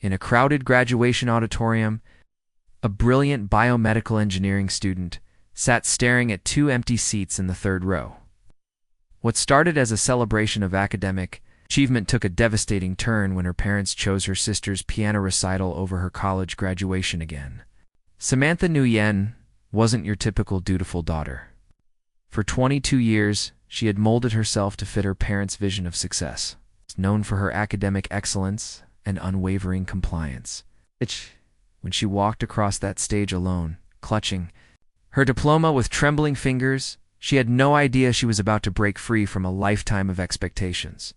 In a crowded graduation auditorium, a brilliant biomedical engineering student sat staring at two empty seats in the third row. What started as a celebration of academic achievement took a devastating turn when her parents chose her sister's piano recital over her college graduation again. Samantha Nguyen wasn't your typical dutiful daughter. For 22 years, she had molded herself to fit her parents' vision of success, known for her academic excellence and unwavering compliance. When she walked across that stage alone, clutching her diploma with trembling fingers, she had no idea she was about to break free from a lifetime of expectations.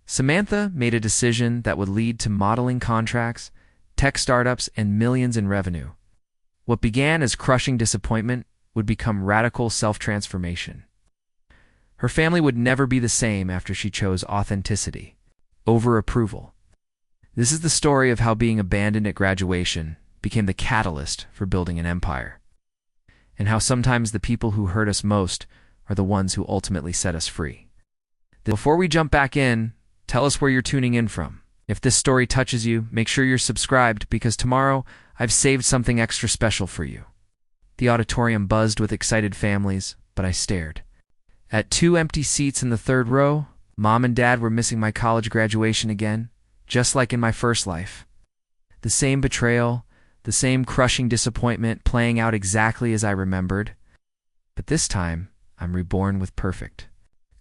Samantha made a decision that would lead to modeling contracts, tech startups, and millions in revenue. What began as crushing disappointment would become radical self-transformation. Her family would never be the same after she chose authenticity over approval. This is the story of how being abandoned at graduation became the catalyst for building an empire, and how sometimes the people who hurt us most are the ones who ultimately set us free. Before we jump back in, tell us where you're tuning in from. If this story touches you, make sure you're subscribed, because tomorrow I've saved something extra special for you. The auditorium buzzed with excited families, but I stared. At two empty seats in the third row, Mom and Dad were missing my college graduation again, just like in my first life. The same betrayal, the same crushing disappointment playing out exactly as I remembered. But this time, I'm reborn with perfect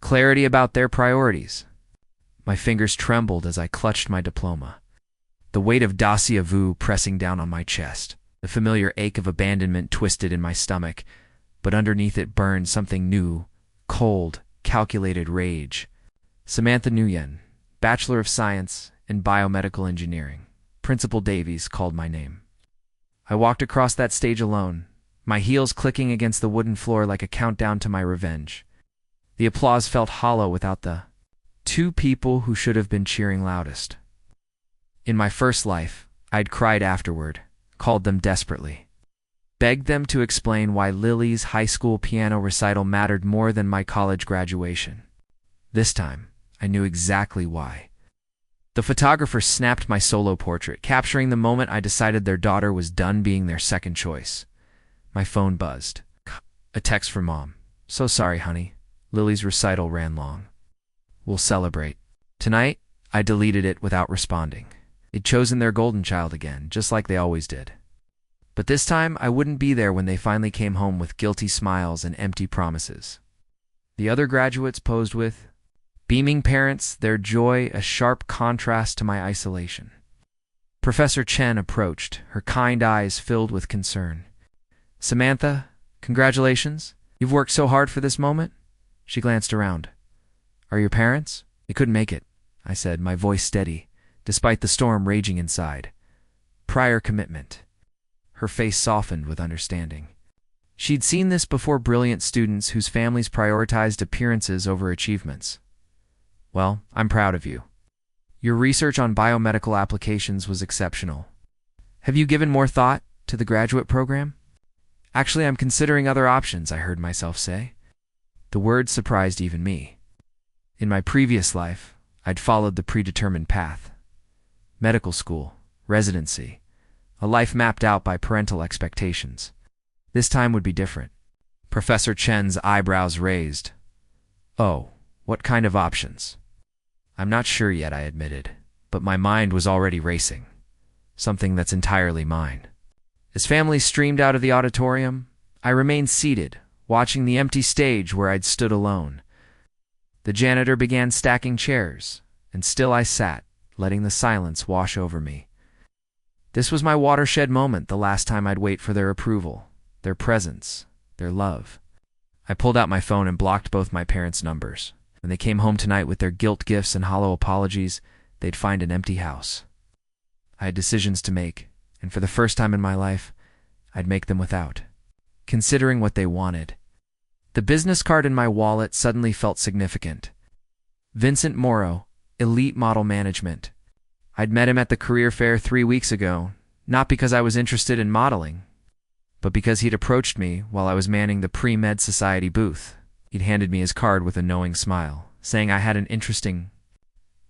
clarity about their priorities. My fingers trembled as I clutched my diploma, the weight of déjà vu pressing down on my chest. The familiar ache of abandonment twisted in my stomach, but underneath it burned something new, cold, calculated rage. Samantha Nguyen, Bachelor of Science in Biomedical Engineering. Principal Davies called my name. I walked across that stage alone, my heels clicking against the wooden floor like a countdown to my revenge. The applause felt hollow without the two people who should have been cheering loudest. In my first life, I'd cried afterward, called them desperately, begged them to explain why Lily's high school piano recital mattered more than my college graduation. This time, I knew exactly why. The photographer snapped my solo portrait, capturing the moment I decided their daughter was done being their second choice. My phone buzzed. A text from Mom. "So sorry, honey. Lily's recital ran long. We'll celebrate." Tonight, I deleted it without responding. They'd chosen their golden child again, just like they always did. But this time, I wouldn't be there when they finally came home with guilty smiles and empty promises. The other graduates posed with beaming parents, their joy a sharp contrast to my isolation. Professor Chen approached, her kind eyes filled with concern. "Samantha, congratulations. You've worked so hard for this moment." She glanced around. "Are your parents?" "They couldn't make it," I said, my voice steady, despite the storm raging inside. "Prior commitment." Her face softened with understanding. She'd seen this before: brilliant students whose families prioritized appearances over achievements. "Well, I'm proud of you. Your research on biomedical applications was exceptional. Have you given more thought to the graduate program?" "Actually, I'm considering other options," I heard myself say. The words surprised even me. In my previous life, I'd followed the predetermined path. Medical school, residency, a life mapped out by parental expectations. This time would be different. Professor Chen's eyebrows raised. "Oh, what kind of options?" "I'm not sure yet," I admitted, but my mind was already racing. Something that's entirely mine. As families streamed out of the auditorium, I remained seated, watching the empty stage where I'd stood alone. The janitor began stacking chairs, and still I sat, letting the silence wash over me. This was my watershed moment, the last time I'd wait for their approval, their presence, their love. I pulled out my phone and blocked both my parents' numbers. When they came home tonight with their guilt gifts and hollow apologies, they'd find an empty house. I had decisions to make, and for the first time in my life, I'd make them without considering what they wanted. The business card in my wallet suddenly felt significant. Vincent Morrow, Elite Model Management. I'd met him at the career fair 3 weeks ago, not because I was interested in modeling, but because he'd approached me while I was manning the Pre-Med Society booth. He'd handed me his card with a knowing smile, saying I had an interesting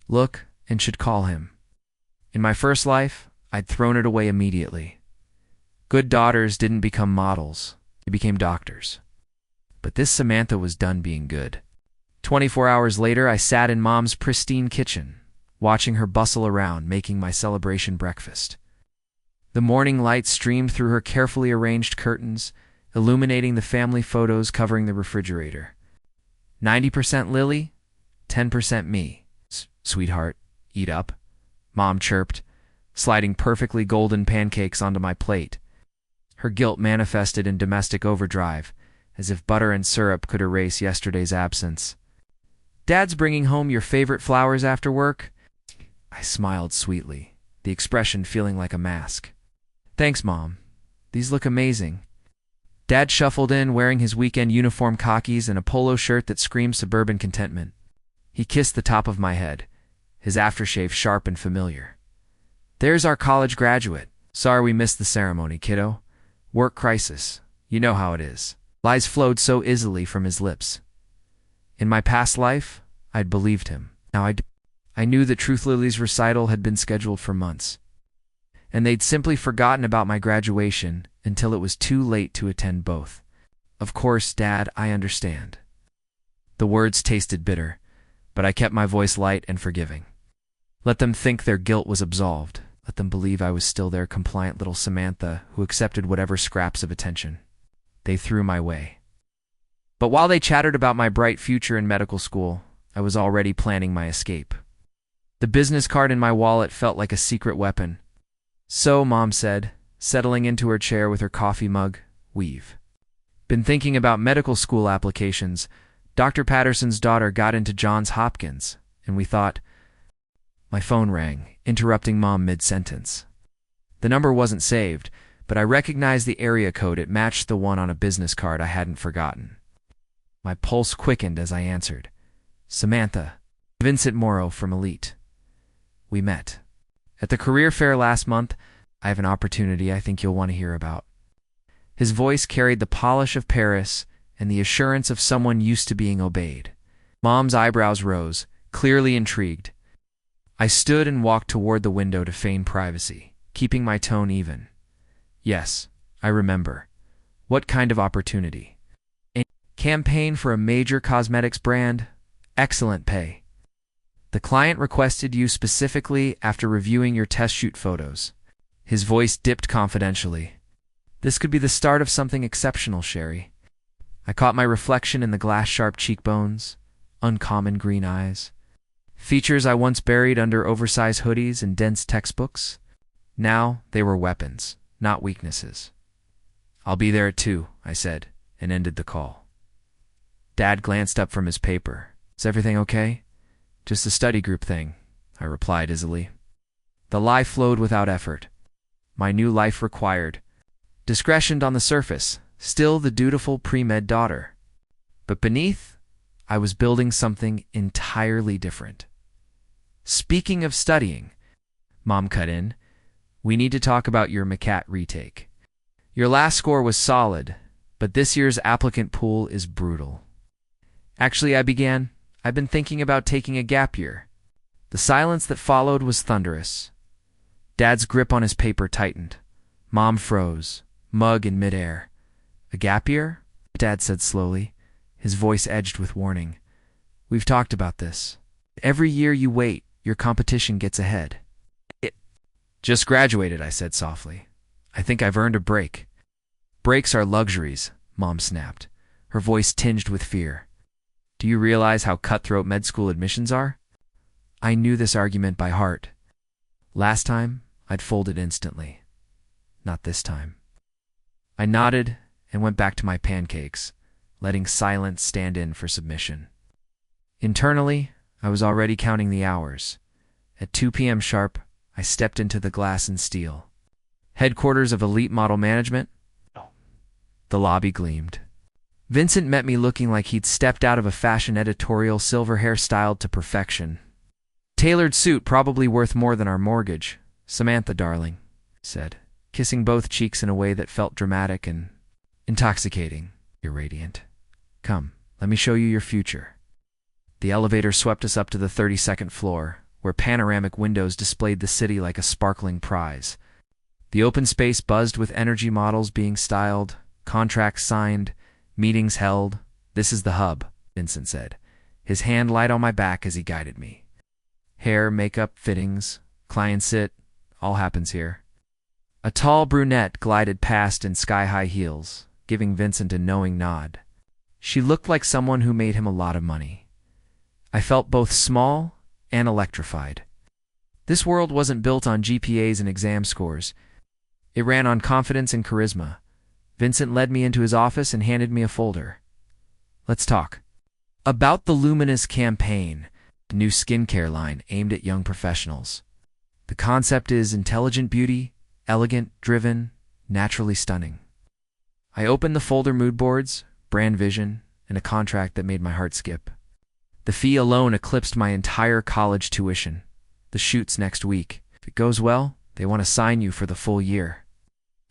look and should call him. In my first life, I'd thrown it away immediately. Good daughters didn't become models, they became doctors. But this Samantha was done being good. 24 hours later, I sat in Mom's pristine kitchen, watching her bustle around, making my celebration breakfast. The morning light streamed through her carefully arranged curtains, illuminating the family photos covering the refrigerator. 90% Lily, 10% me. Sweetheart, eat up, Mom chirped, sliding perfectly golden pancakes onto my plate. Her guilt manifested in domestic overdrive, as if butter and syrup could erase yesterday's absence. Dad's bringing home your favorite flowers after work? I smiled sweetly, the expression feeling like a mask. Thanks, Mom. These look amazing. Dad shuffled in, wearing his weekend uniform khakis and a polo shirt that screamed suburban contentment. He kissed the top of my head, his aftershave sharp and familiar. There's our college graduate. Sorry we missed the ceremony, kiddo. Work crisis. You know how it is. Lies flowed so easily from his lips. In my past life, I'd believed him. Now I knew that Truth Lily's recital had been scheduled for months, and they'd simply forgotten about my graduation until it was too late to attend both. Of course, Dad, I understand. The words tasted bitter, but I kept my voice light and forgiving. Let them think their guilt was absolved. Let them believe I was still their compliant little Samantha who accepted whatever scraps of attention they threw my way. But while they chattered about my bright future in medical school, I was already planning my escape. The business card in my wallet felt like a secret weapon. So, Mom said, settling into her chair with her coffee mug, we've been thinking about medical school applications. Dr. Patterson's daughter got into Johns Hopkins, and we thought... My phone rang, interrupting Mom mid-sentence. The number wasn't saved, but I recognized the area code. It matched the one on a business card I hadn't forgotten. My pulse quickened as I answered. Samantha, Vincent Morrow from Elite. We met at the career fair last month. I have an opportunity I think you'll want to hear about. His voice carried the polish of Paris and the assurance of someone used to being obeyed. Mom's eyebrows rose, clearly intrigued. I stood and walked toward the window to feign privacy, keeping my tone even. Yes, I remember. What kind of opportunity? A campaign for a major cosmetics brand? Excellent pay. The client requested you specifically after reviewing your test shoot photos. His voice dipped confidentially. This could be the start of something exceptional, Sherry. I caught my reflection in the glass-sharp cheekbones, uncommon green eyes. Features I once buried under oversized hoodies and dense textbooks. Now they were weapons, not weaknesses. I'll be there at 2, I said, and ended the call. Dad glanced up from his paper. Is everything okay? Just a study group thing, I replied easily. The lie flowed without effort. My new life required discretion on the surface, still the dutiful pre-med daughter. But beneath, I was building something entirely different. Speaking of studying, Mom cut in, we need to talk about your MCAT retake. Your last score was solid, but this year's applicant pool is brutal. Actually, I've been thinking about taking a gap year. The silence that followed was thunderous. Dad's grip on his paper tightened. Mom froze, mug in midair. A gap year? Dad said slowly, his voice edged with warning. We've talked about this. Every year you wait, your competition gets ahead. Just graduated, I said softly. I think I've earned a break. Breaks are luxuries, Mom snapped, her voice tinged with fear. Do you realize how cutthroat med school admissions are? I knew this argument by heart. Last time, I'd folded instantly. Not this time. I nodded and went back to my pancakes, letting silence stand in for submission. Internally, I was already counting the hours. At 2 p.m. sharp, I stepped into the glass and steel. Headquarters of Elite Model Management? The lobby gleamed. Vincent met me looking like he'd stepped out of a fashion editorial, silver hair styled to perfection. Tailored suit probably worth more than our mortgage. Samantha, darling, said, kissing both cheeks in a way that felt dramatic and intoxicating. You're radiant. Come, let me show you your future. The elevator swept us up to the 32nd floor, where panoramic windows displayed the city like a sparkling prize. The open space buzzed with energy models being styled, contracts signed, meetings held. "This is the hub," Vincent said, his hand light on my back as he guided me. "Hair, makeup, fittings, client sit, all happens here." A tall brunette glided past in sky-high heels, giving Vincent a knowing nod. She looked like someone who made him a lot of money. I felt both small and electrified. This world wasn't built on GPAs and exam scores. It ran on confidence and charisma. Vincent led me into his office and handed me a folder. "Let's talk about the Luminous campaign, the new skincare line aimed at young professionals. The concept is intelligent beauty, elegant, driven, naturally stunning." I opened the folder: mood boards, brand vision, and a contract that made my heart skip. The fee alone eclipsed my entire college tuition. "The shoot's next week. If it goes well, they want to sign you for the full year."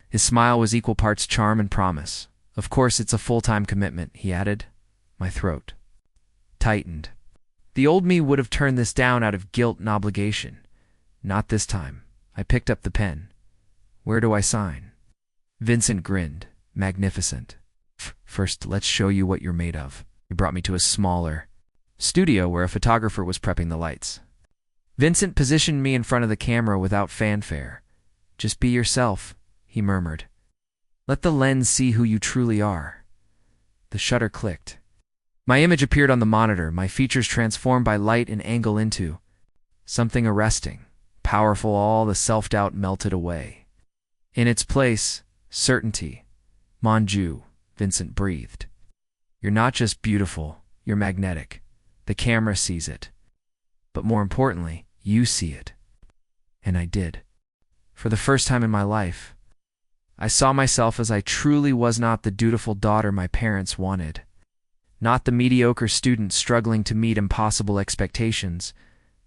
His smile was equal parts charm and promise. "Of course it's a full-time commitment," he added. My throat tightened. The old me would have turned this down out of guilt and obligation. Not this time. I picked up the pen. "Where do I sign?" Vincent grinned. "Magnificent. First, let's show you what you're made of." He brought me to a smaller studio where a photographer was prepping the lights. Vincent positioned me in front of the camera without fanfare. "Just be yourself," he murmured. "Let the lens see who you truly are." The shutter clicked. My image appeared on the monitor, my features transformed by light and angle into something arresting, powerful. All the self-doubt melted away. In its place, certainty. "Mon Dieu," Vincent breathed. "You're not just beautiful, you're magnetic. The camera sees it. But more importantly, you see it." And I did. For the first time in my life, I saw myself as I truly was, not the dutiful daughter my parents wanted. Not the mediocre student struggling to meet impossible expectations,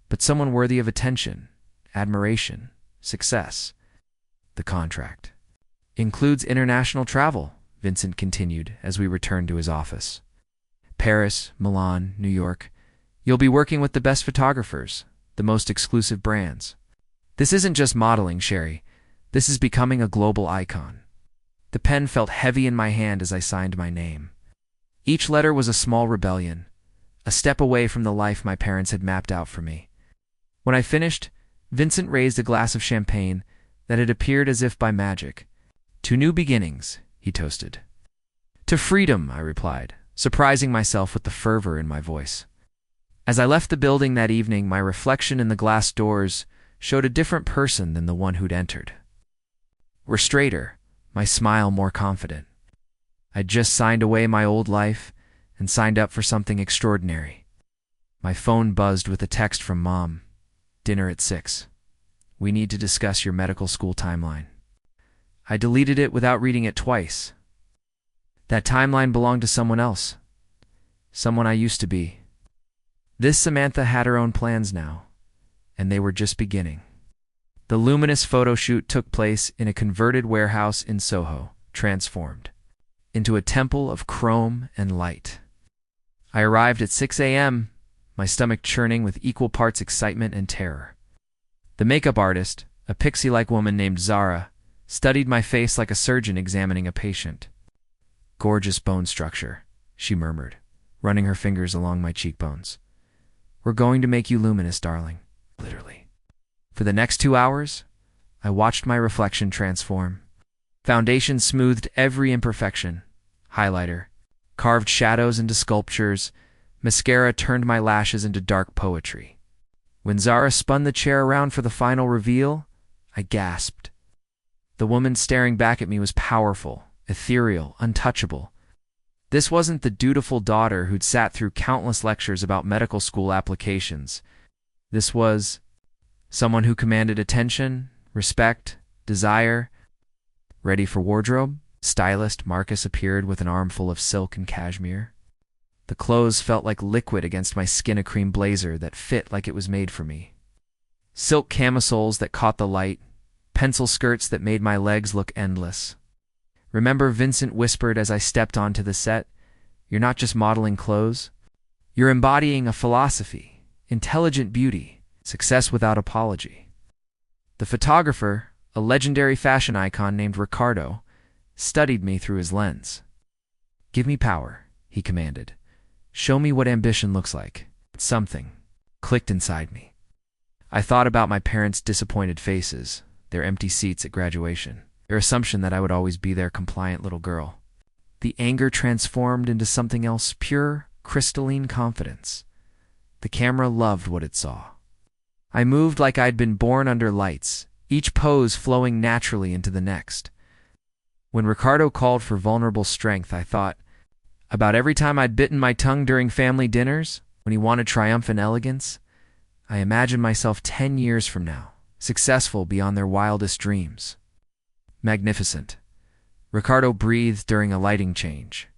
but someone worthy of attention, admiration, success. "The contract includes international travel," Vincent continued as we returned to his office. "Paris, Milan, New York. You'll be working with the best photographers, the most exclusive brands. This isn't just modeling, Sherry. This is becoming a global icon." The pen felt heavy in my hand as I signed my name. Each letter was a small rebellion, a step away from the life my parents had mapped out for me. When I finished, Vincent raised a glass of champagne that had appeared as if by magic. "To new beginnings," he toasted. "To freedom," I replied, surprising myself with the fervor in my voice. As I left the building that evening, my reflection in the glass doors showed a different person than the one who'd entered. We're straighter, my smile more confident. I'd just signed away my old life and signed up for something extraordinary. My phone buzzed with a text from Mom. "Dinner at 6. We need to discuss your medical school timeline." I deleted it without reading it twice. That timeline belonged to someone else. Someone I used to be. This Samantha had her own plans now, and they were just beginning. The Luminous photo shoot took place in a converted warehouse in Soho, transformed into a temple of chrome and light. I arrived at 6 a.m., my stomach churning with equal parts excitement and terror. The makeup artist, a pixie-like woman named Zara, studied my face like a surgeon examining a patient. "Gorgeous bone structure," she murmured, running her fingers along my cheekbones. "We're going to make you luminous, darling." Literally. For the next 2 hours, I watched my reflection transform. Foundation smoothed every imperfection. Highlighter carved shadows into sculptures. Mascara turned my lashes into dark poetry. When Zara spun the chair around for the final reveal, I gasped. The woman staring back at me was powerful, ethereal, untouchable. This wasn't the dutiful daughter who'd sat through countless lectures about medical school applications. This was someone who commanded attention, respect, desire. Ready for wardrobe? Stylist Marcus appeared with an armful of silk and cashmere. The clothes felt like liquid against my skin-a-cream blazer that fit like it was made for me. Silk camisoles that caught the light, pencil skirts that made my legs look endless. Remember, Vincent whispered as I stepped onto the set, "You're not just modeling clothes. You're embodying a philosophy, intelligent beauty, Success without apology. The photographer, a legendary fashion icon named Ricardo, studied me through his lens. "Give me power," he commanded. "Show me what ambition looks like." Something clicked inside me. I thought about my parents' disappointed faces, their empty seats at graduation, their assumption that I would always be their compliant little girl. The anger transformed into something else, pure, crystalline confidence. The camera loved what it saw. I moved like I'd been born under lights, each pose flowing naturally into the next. When Ricardo called for vulnerable strength, I thought about every time I'd bitten my tongue during family dinners, when he wanted triumphant elegance. I imagined myself 10 years from now, successful beyond their wildest dreams. Magnificent. Ricardo breathed during a lighting change.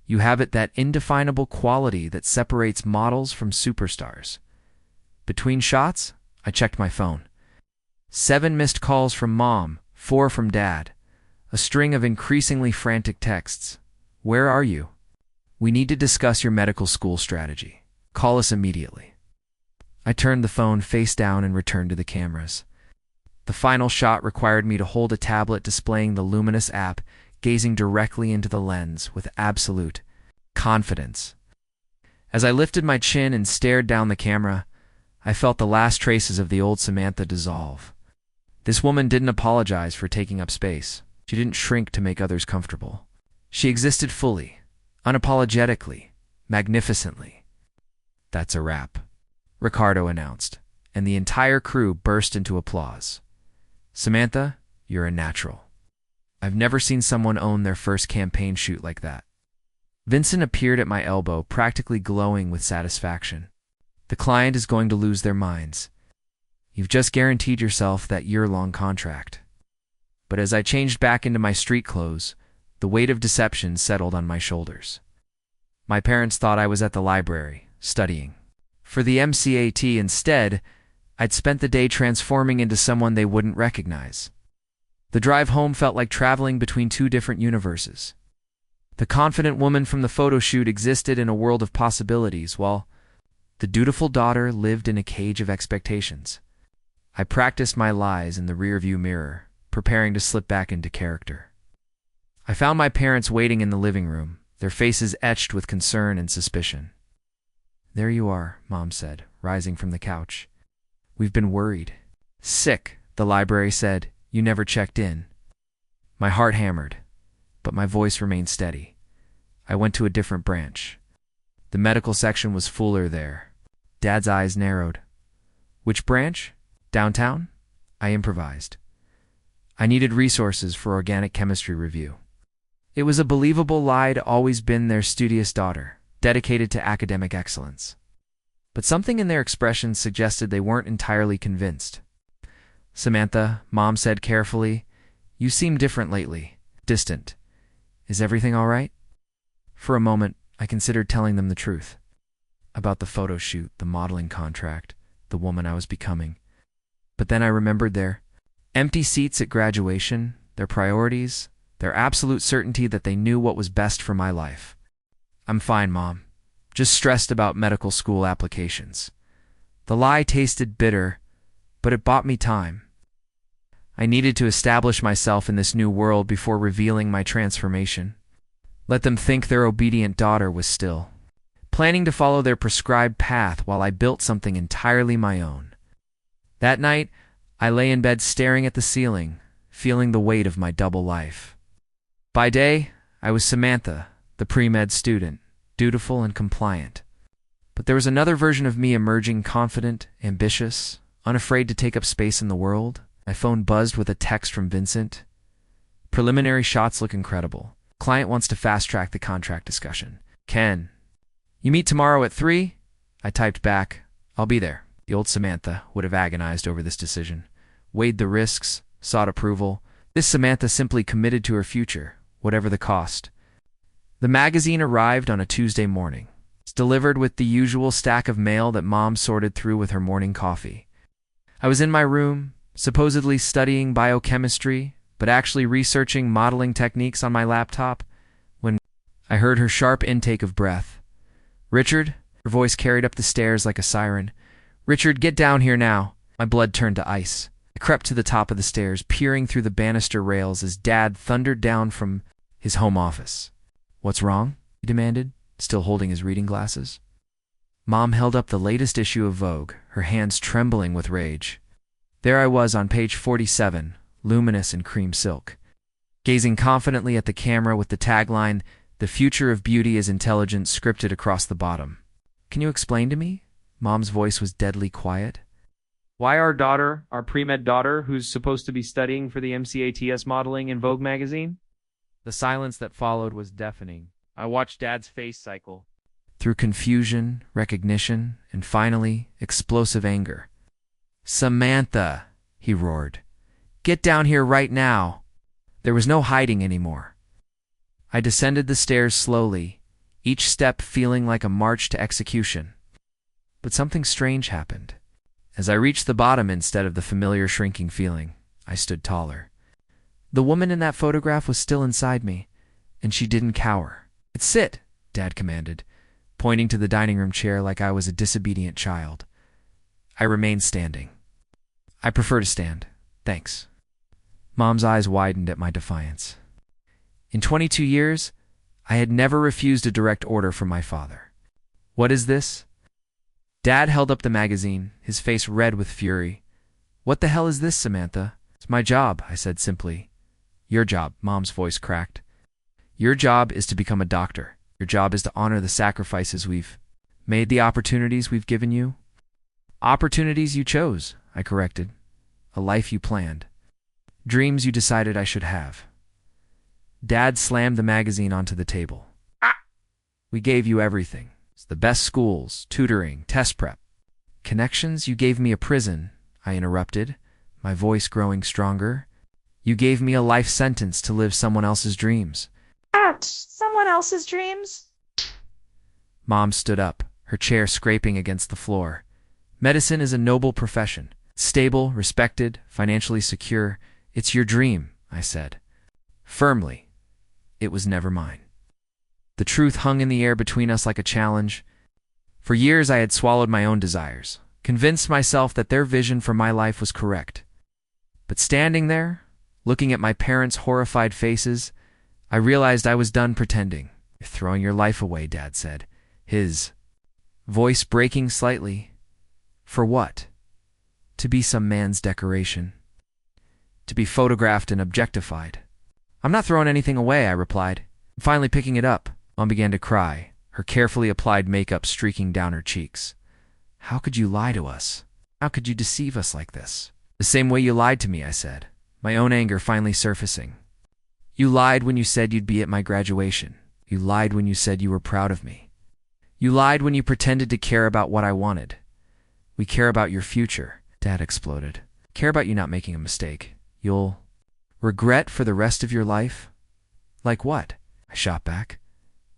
"You have that indefinable quality that separates models from superstars." Between shots, I checked my phone. 7 missed calls from Mom, 4 from Dad. A string of increasingly frantic texts. "Where are you? We need to discuss your medical school strategy. Call us immediately." I turned the phone face down and returned to the cameras. The final shot required me to hold a tablet displaying the luminous app, gazing directly into the lens with absolute confidence. As I lifted my chin and stared down the camera, I felt the last traces of the old Samantha dissolve. This woman didn't apologize for taking up space. She didn't shrink to make others comfortable. She existed fully, unapologetically, magnificently. "That's a wrap," Ricardo announced, and the entire crew burst into applause. "Samantha, you're a natural. I've never seen someone own their first campaign shoot like that." Vincent appeared at my elbow, practically glowing with satisfaction. "The client is going to lose their minds. You've just guaranteed yourself that year-long contract." But as I changed back into my street clothes, the weight of deception settled on my shoulders. My parents thought I was at the library, studying for the MCAT. Instead, I'd spent the day transforming into someone they wouldn't recognize. The drive home felt like traveling between 2 different universes. The confident woman from the photo shoot existed in a world of possibilities, while the dutiful daughter lived in a cage of expectations. I practiced my lies in the rearview mirror, preparing to slip back into character. I found my parents waiting in the living room, their faces etched with concern and suspicion. "There you are," Mom said, rising from the couch. "We've been worried." "Sick," the library said. "You never checked in." My heart hammered, but my voice remained steady. I went to a different branch. The medical section was fuller there. Dad's eyes narrowed. "Which branch? Downtown?" I improvised. "I needed resources for organic chemistry review." It was a believable lie. I'd always been their studious daughter, dedicated to academic excellence. But something in their expressions suggested they weren't entirely convinced. "Samantha," Mom said carefully, "you seem different lately, distant. Is everything all right?" For a moment, I considered telling them the truth. About the photo shoot, the modeling contract, the woman I was becoming. But then I remembered their empty seats at graduation, their priorities, their absolute certainty that they knew what was best for my life. "I'm fine, Mom. Just stressed about medical school applications." The lie tasted bitter, but it bought me time. I needed to establish myself in this new world before revealing my transformation. Let them think their obedient daughter was still planning to follow their prescribed path while I built something entirely my own. That night, I lay in bed staring at the ceiling, feeling the weight of my double life. By day, I was Samantha, the pre-med student, dutiful and compliant. But there was another version of me emerging, confident, ambitious, unafraid to take up space in the world. My phone buzzed with a text from Vincent. "Preliminary shots look incredible. Client wants to fast-track the contract discussion. Ken, you meet tomorrow at 3? I typed back, "I'll be there." The old Samantha would have agonized over this decision, weighed the risks, sought approval. This Samantha simply committed to her future, whatever the cost. The magazine arrived on a Tuesday morning. It's delivered with the usual stack of mail that Mom sorted through with her morning coffee. I was in my room, supposedly studying biochemistry, but actually researching modeling techniques on my laptop, when I heard her sharp intake of breath. "Richard," her voice carried up the stairs like a siren, Richard, get down here now. My blood turned to ice. I crept to the top of the stairs, peering through the banister rails as Dad thundered down from his home office. What's wrong? He demanded, still holding his reading glasses. Mom held up the latest issue of Vogue, her hands trembling with rage. There I was on page 47, luminous in cream silk, gazing confidently at the camera with the tagline, "The future of beauty is intelligent," scripted across the bottom. Can you explain to me? Mom's voice was deadly quiet. Why our daughter, our pre-med daughter, who's supposed to be studying for the MCATS modeling in Vogue magazine? The silence that followed was deafening. I watched Dad's face cycle. Through confusion, recognition, and finally, explosive anger. "Samantha," he roared. "Get down here right now." There was no hiding anymore. I descended the stairs slowly, each step feeling like a march to execution. But something strange happened. As I reached the bottom instead of the familiar shrinking feeling, I stood taller. The woman in that photograph was still inside me, and she didn't cower. "Sit," Dad commanded, pointing to the dining room chair like I was a disobedient child. I remained standing. "I prefer to stand, thanks." Mom's eyes widened at my defiance. In 22 years, I had never refused a direct order from my father. "What is this?" Dad held up the magazine, his face red with fury. "What the hell is this, Samantha?" "It's my job," I said simply. "Your job," Mom's voice cracked. "Your job is to become a doctor. Your job is to honor the sacrifices we've made, the opportunities we've given you." "Opportunities you chose," I corrected. "A life you planned. Dreams you decided I should have." Dad slammed the magazine onto the table. "We gave you everything. It's the best schools, tutoring, test prep. Connections? You gave me a prison," I interrupted, my voice growing stronger. "You gave me a life sentence to live someone else's dreams." Ouch! Someone else's dreams? Mom stood up, her chair scraping against the floor. "Medicine is a noble profession. Stable, respected, financially secure. It's your dream," I said. Firmly. It was never mine. The truth hung in the air between us like a challenge. For years I had swallowed my own desires, convinced myself that their vision for my life was correct. But standing there, looking at my parents' horrified faces, I realized I was done pretending. "You're throwing your life away," Dad said, his voice breaking slightly. "For what? To be some man's decoration? To be photographed and objectified?" "I'm not throwing anything away," I replied. Finally picking it up, Mom began to cry, her carefully applied makeup streaking down her cheeks. "How could you lie to us? How could you deceive us like this?" "The same way you lied to me," I said, my own anger finally surfacing. "You lied when you said you'd be at my graduation. You lied when you said you were proud of me. You lied when you pretended to care about what I wanted. We care about your future," Dad exploded. "Care about you not making a mistake. You'll regret for the rest of your life?" "Like what?" I shot back.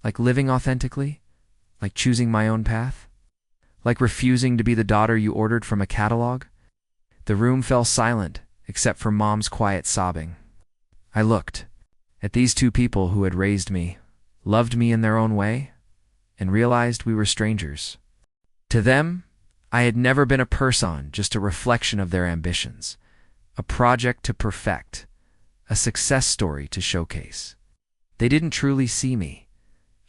"Like living authentically? Like choosing my own path? Like refusing to be the daughter you ordered from a catalog?" The room fell silent, except for Mom's quiet sobbing. I looked at these two people who had raised me, loved me in their own way, and realized we were strangers. To them, I had never been a person, just a reflection of their ambitions, a project to perfect, a success story to showcase. They didn't truly see me.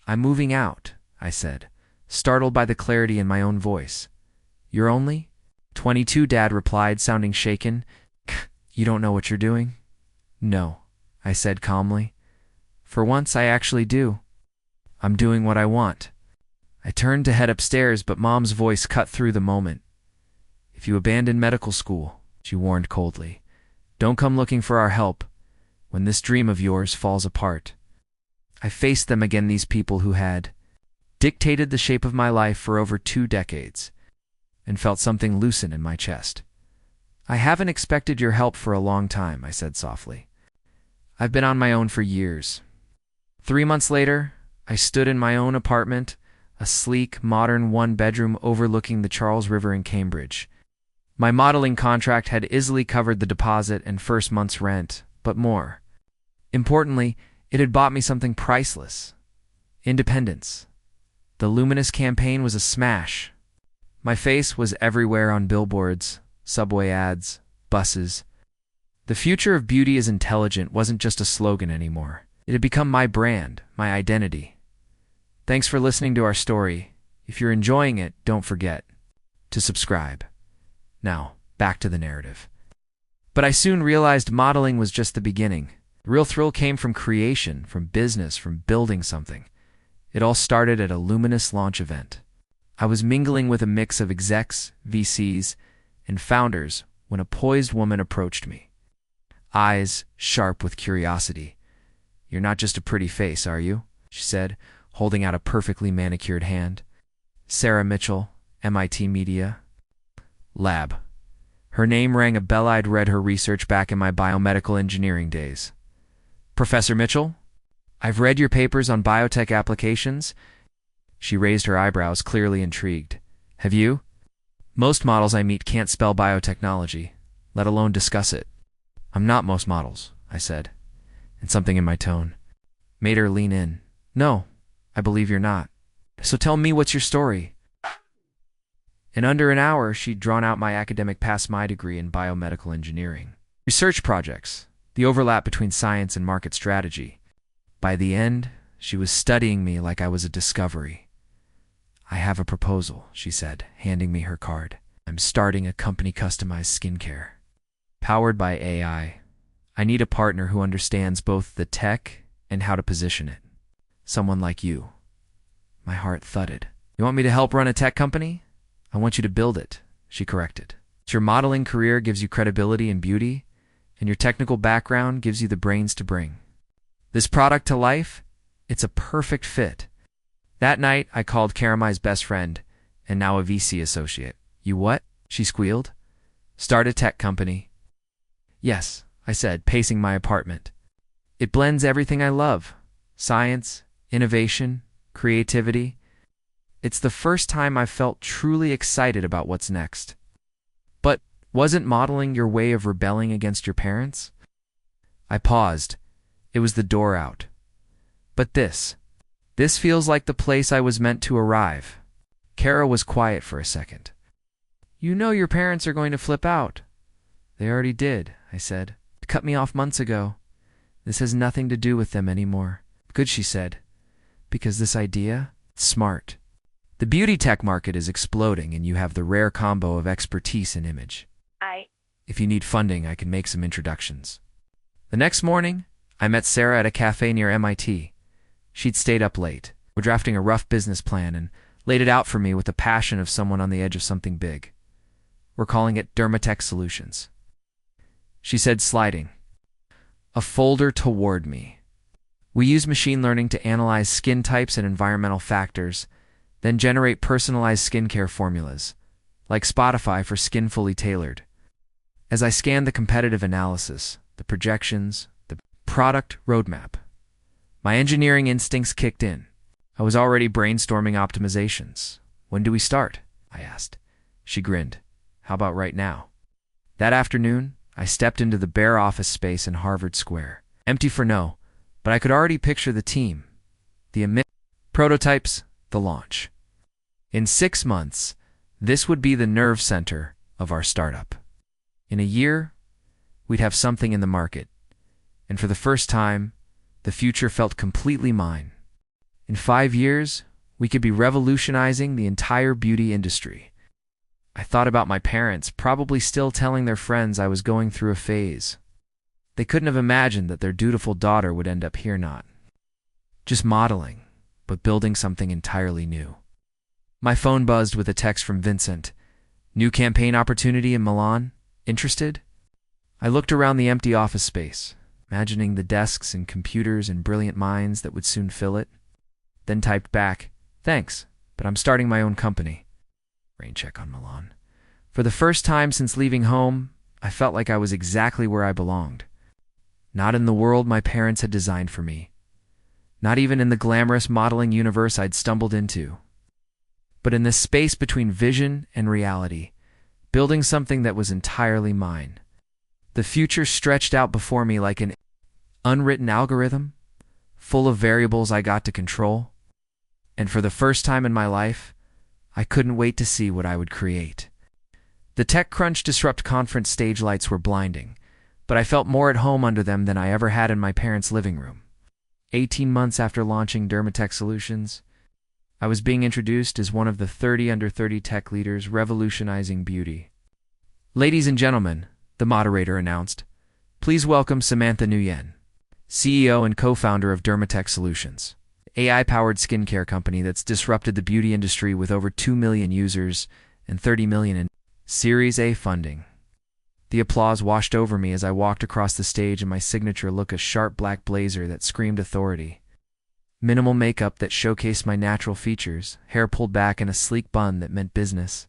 "I'm moving out," I said, startled by the clarity in my own voice. "You're only 22, Dad replied, sounding shaken. "You don't know what you're doing?" "No," I said calmly. "For once, I actually do. I'm doing what I want." I turned to head upstairs, but Mom's voice cut through the moment. "If you abandon medical school," she warned coldly, "don't come looking for our help when this dream of yours falls apart." I faced them again, these people who had dictated the shape of my life for over 2 decades, and felt something loosen in my chest. "I haven't expected your help for a long time," I said softly. "I've been on my own for years." 3 months later, I stood in my own apartment, a sleek, modern 1-bedroom overlooking the Charles River in Cambridge. My modeling contract had easily covered the deposit and first month's rent, but more importantly, it had bought me something priceless: independence. The Luminous campaign was a smash. My face was everywhere on billboards, subway ads, buses. The future of beauty is intelligent wasn't just a slogan anymore. It had become my brand, my identity. Thanks for listening to our story. If you're enjoying it, don't forget to subscribe. Now, back to the narrative. But I soon realized modeling was just the beginning. The real thrill came from creation, from business, from building something. It all started at a luminous launch event. I was mingling with a mix of execs, VCs, and founders when a poised woman approached me. Eyes sharp with curiosity. "You're not just a pretty face, are you?" she said, holding out a perfectly manicured hand. Sarah Mitchell, MIT Media Lab. Her name rang a bell. I'd read her research back in my biomedical engineering days. "Professor Mitchell? I've read your papers on biotech applications." She raised her eyebrows, clearly intrigued. "Have you?" "Most models I meet can't spell biotechnology, let alone discuss it." "I'm not most models," I said, and something in my tone made her lean in. "No, I believe you're not. So tell me, what's your story?" In under an hour, she'd drawn out my academic past, my degree in biomedical engineering, research projects, the overlap between science and market strategy. By the end, she was studying me like I was a discovery. "I have a proposal," she said, handing me her card. "I'm starting a company customized skincare, powered by AI. I need a partner who understands both the tech and how to position it. Someone like you." My heart thudded. "You want me to help run a tech company?" "I want you to build it," she corrected. "Your modeling career gives you credibility and beauty, and your technical background gives you the brains to bring this product to life. It's a perfect fit." That night, I called Karamai's best friend, and now a VC associate. "You what?" she squealed. "Start a tech company." "Yes," I said, pacing my apartment. "It blends everything I love: science, innovation, creativity. It's the first time I've felt truly excited about what's next." "But wasn't modeling your way of rebelling against your parents?" I paused. It was the door out. "But this feels like the place I was meant to arrive." Kara was quiet for a second. "You know your parents are going to flip out." "They already did," I said. "They cut me off months ago. This has nothing to do with them anymore." "Good," she said, "because this idea, it's smart. The beauty tech market is exploding, and you have the rare combo of expertise and image. If you need funding, I can make some introductions." The next morning, I met Sarah at a cafe near MIT. She'd stayed up late. We're drafting a rough business plan and laid it out for me with the passion of someone on the edge of something big. "We're calling it Dermatech Solutions," she said, sliding a folder toward me. "We use machine learning to analyze skin types and environmental factors, then generate personalized skincare formulas, like Spotify for Skin Fully Tailored." As I scanned the competitive analysis, the projections, the product roadmap, my engineering instincts kicked in. I was already brainstorming optimizations. "When do we start?" I asked. She grinned. "How about right now?" That afternoon, I stepped into the bare office space in Harvard Square. Empty for no, but I could already picture the team, the prototypes, the launch. In 6 months, this would be the nerve center of our startup. In a year, we'd have something in the market, and for the first time, the future felt completely mine. In 5 years, we could be revolutionizing the entire beauty industry. I thought about my parents, probably still telling their friends I was going through a phase. They couldn't have imagined that their dutiful daughter would end up here, not just modeling, but building something entirely new. My phone buzzed with a text from Vincent. "New campaign opportunity in Milan? Interested?" I looked around the empty office space, imagining the desks and computers and brilliant minds that would soon fill it. Then typed back, "Thanks, but I'm starting my own company." Rain check on Milan. For the first time since leaving home, I felt like I was exactly where I belonged. Not in the world my parents had designed for me. Not even in the glamorous modeling universe I'd stumbled into. But in this space between vision and reality, building something that was entirely mine. The future stretched out before me like an unwritten algorithm, full of variables I got to control. And for the first time in my life, I couldn't wait to see what I would create. The TechCrunch Disrupt conference stage lights were blinding, but I felt more at home under them than I ever had in my parents' living room. 18 months after launching Dermatech Solutions, I was being introduced as one of the 30 under 30 tech leaders revolutionizing beauty. Ladies and gentlemen, the moderator announced, please welcome Samantha Nguyen, CEO and co-founder of Dermatech Solutions, AI-powered skincare company that's disrupted the beauty industry with over 2 million users and 30 million in Series A funding. The applause washed over me as I walked across the stage in my signature look, a sharp black blazer that screamed authority. Minimal makeup that showcased my natural features, hair pulled back in a sleek bun that meant business.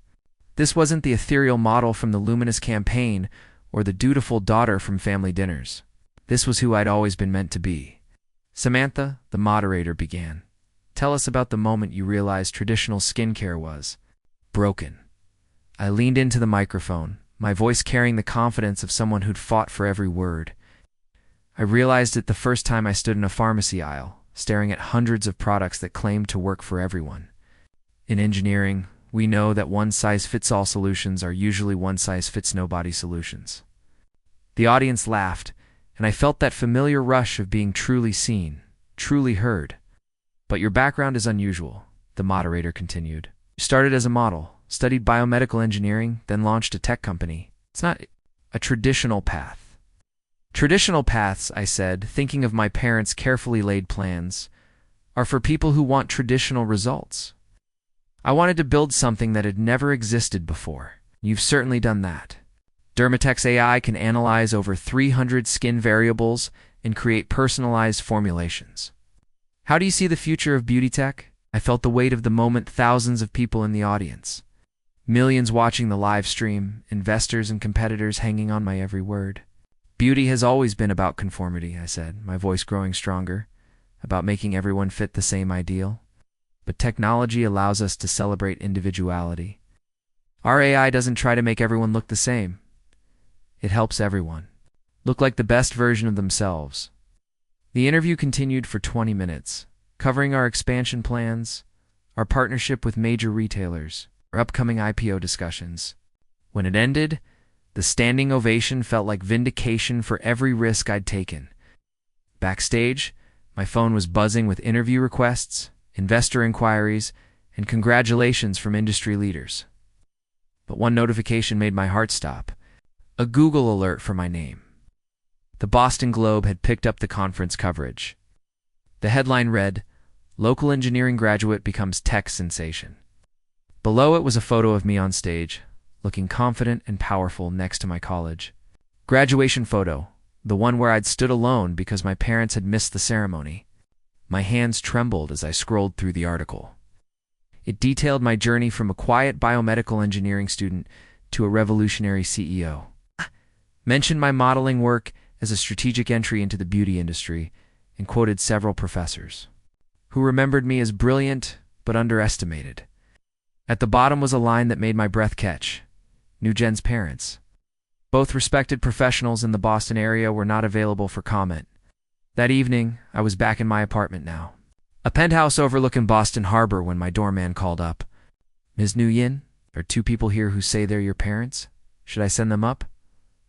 This wasn't the ethereal model from the Luminous campaign or the dutiful daughter from Family Dinners. This was who I'd always been meant to be. Samantha, the moderator began. Tell us about the moment you realized traditional skincare was broken. I leaned into the microphone, my voice carrying the confidence of someone who'd fought for every word. I realized it the first time I stood in a pharmacy aisle, staring at hundreds of products that claimed to work for everyone. In engineering, we know that one-size-fits-all solutions are usually one-size-fits-nobody solutions. The audience laughed, and I felt that familiar rush of being truly seen, truly heard. But your background is unusual, the moderator continued. You started as a model, studied biomedical engineering, then launched a tech company. It's not a traditional path. Traditional paths, I said, thinking of my parents' carefully laid plans, are for people who want traditional results. I wanted to build something that had never existed before. You've certainly done that. Dermatech's AI can analyze over 300 skin variables and create personalized formulations. How do you see the future of beauty tech? I felt the weight of the moment, thousands of people in the audience. Millions watching the live stream, investors and competitors hanging on my every word. Beauty has always been about conformity, I said, my voice growing stronger, about making everyone fit the same ideal. But technology allows us to celebrate individuality. Our AI doesn't try to make everyone look the same. It helps everyone look like the best version of themselves. The interview continued for 20 minutes, covering our expansion plans, our partnership with major retailers, our upcoming IPO discussions. When it ended, the standing ovation felt like vindication for every risk I'd taken. Backstage, my phone was buzzing with interview requests, investor inquiries, and congratulations from industry leaders. But one notification made my heart stop. A Google alert for my name. The Boston Globe had picked up the conference coverage. The headline read, "Local engineering graduate becomes tech sensation." Below it was a photo of me on stage, looking confident and powerful next to my college graduation photo, the one where I'd stood alone because my parents had missed the ceremony. My hands trembled as I scrolled through the article. It detailed my journey from a quiet biomedical engineering student to a revolutionary CEO. Mentioned my modeling work as a strategic entry into the beauty industry, and quoted several professors, who remembered me as brilliant but underestimated. At the bottom was a line that made my breath catch. New Jen's parents, both respected professionals in the Boston area, were not available for comment. That evening, I was back in my apartment now. A penthouse overlooking Boston Harbor when my doorman called up. "Ms. Nguyen, there are 2 people here who say they're your parents. Should I send them up?"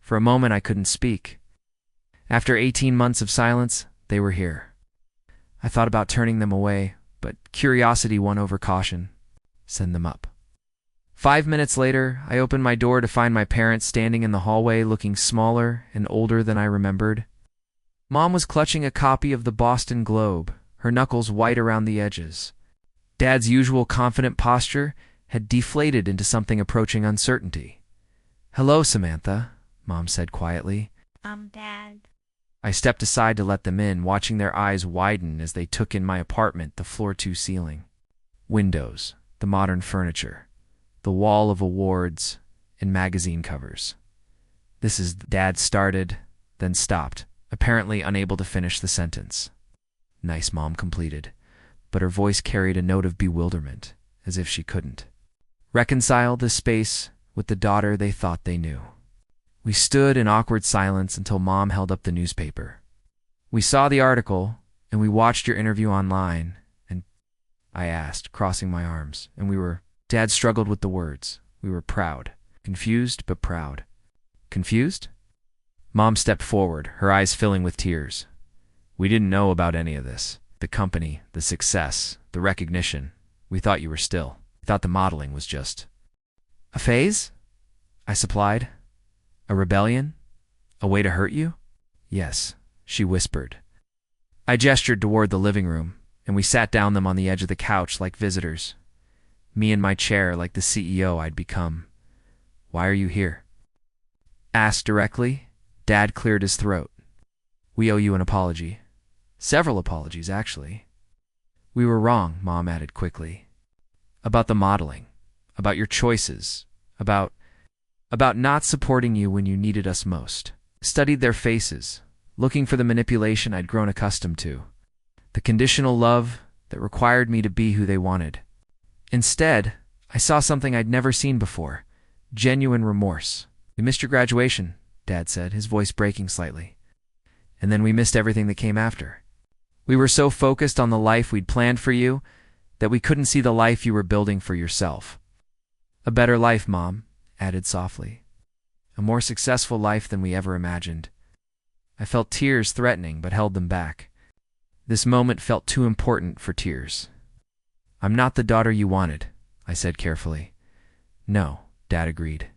For a moment, I couldn't speak. After 18 months of silence, they were here. I thought about turning them away, but curiosity won over caution. Send them up. 5 minutes later, I opened my door to find my parents standing in the hallway, looking smaller and older than I remembered. Mom was clutching a copy of the Boston Globe, her knuckles white around the edges. Dad's usual confident posture had deflated into something approaching uncertainty. "Hello, Samantha," Mom said quietly. Dad. I stepped aside to let them in, watching their eyes widen as they took in my apartment, the floor-to ceiling. Windows, the modern furniture, the wall of awards and magazine covers. "This is," Dad started, then stopped, apparently unable to finish the sentence. "Nice," Mom completed, but her voice carried a note of bewilderment, as if she couldn't reconcile this space with the daughter they thought they knew. We stood in awkward silence until Mom held up the newspaper. "We saw the article, and we watched your interview online, and," I asked, crossing my arms, "and we were Dad struggled with the words. We were proud. Confused, but proud. Confused? Mom stepped forward, her eyes filling with tears. We didn't know about any of this. The company, the success, the recognition. We thought you were still. We thought the modeling was just a phase? I supplied. A rebellion? A way to hurt you? Yes, she whispered. I gestured toward the living room, and we sat down them on the edge of the couch like visitors. Me in my chair like the CEO I'd become. Why are you here? Asked directly, Dad cleared his throat. We owe you an apology. Several apologies, actually. We were wrong, Mom added quickly. About the modeling. About your choices. About not supporting you when you needed us most. Studied their faces, looking for the manipulation I'd grown accustomed to. The conditional love that required me to be who they wanted. Instead, I saw something I'd never seen before. Genuine remorse. We missed your graduation, Dad said, his voice breaking slightly. And then we missed everything that came after. We were so focused on the life we'd planned for you that we couldn't see the life you were building for yourself. A better life, Mom added softly. A more successful life than we ever imagined. I felt tears threatening, but held them back. This moment felt too important for tears. I'm not the daughter you wanted, I said carefully. No, Dad agreed.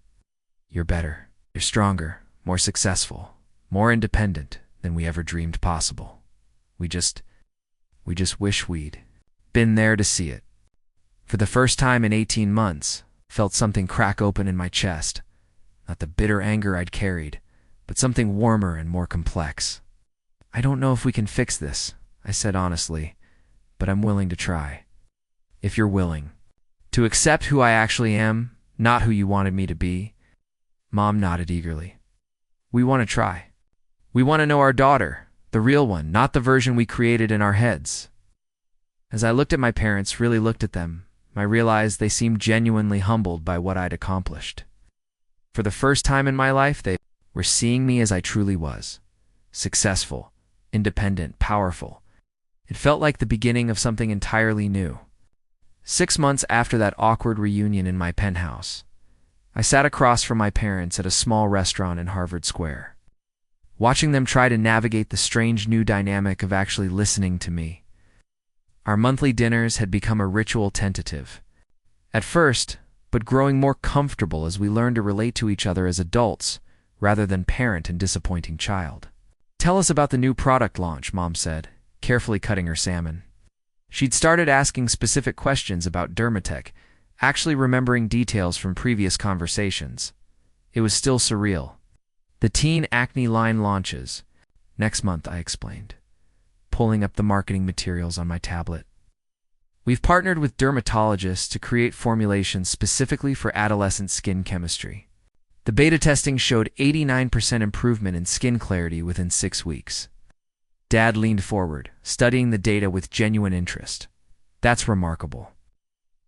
You're better. You're stronger, more successful, more independent than we ever dreamed possible. We just wish we'd been there to see it. For the first time in 18 months, felt something crack open in my chest. Not the bitter anger I'd carried, but something warmer and more complex. I don't know if we can fix this, I said honestly, but I'm willing to try. If you're willing. To accept who I actually am, not who you wanted me to be. Mom nodded eagerly. We want to try. We want to know our daughter, the real one, not the version we created in our heads. As I looked at my parents, really looked at them, I realized they seemed genuinely humbled by what I'd accomplished. For the first time in my life, they were seeing me as I truly was. Successful, independent, powerful. It felt like the beginning of something entirely new. 6 months after that awkward reunion in my penthouse, I sat across from my parents at a small restaurant in Harvard Square, watching them try to navigate the strange new dynamic of actually listening to me. Our monthly dinners had become a ritual tentative. At first, but growing more comfortable as we learned to relate to each other as adults rather than parent and disappointing child. Tell us about the new product launch, Mom said, carefully cutting her salmon. She'd started asking specific questions about Dermatech, actually remembering details from previous conversations. It was still surreal. The teen acne line launches. Next month, I explained, pulling up the marketing materials on my tablet. We've partnered with dermatologists to create formulations specifically for adolescent skin chemistry. The beta testing showed 89% improvement in skin clarity within 6 weeks. Dad leaned forward, studying the data with genuine interest. That's remarkable.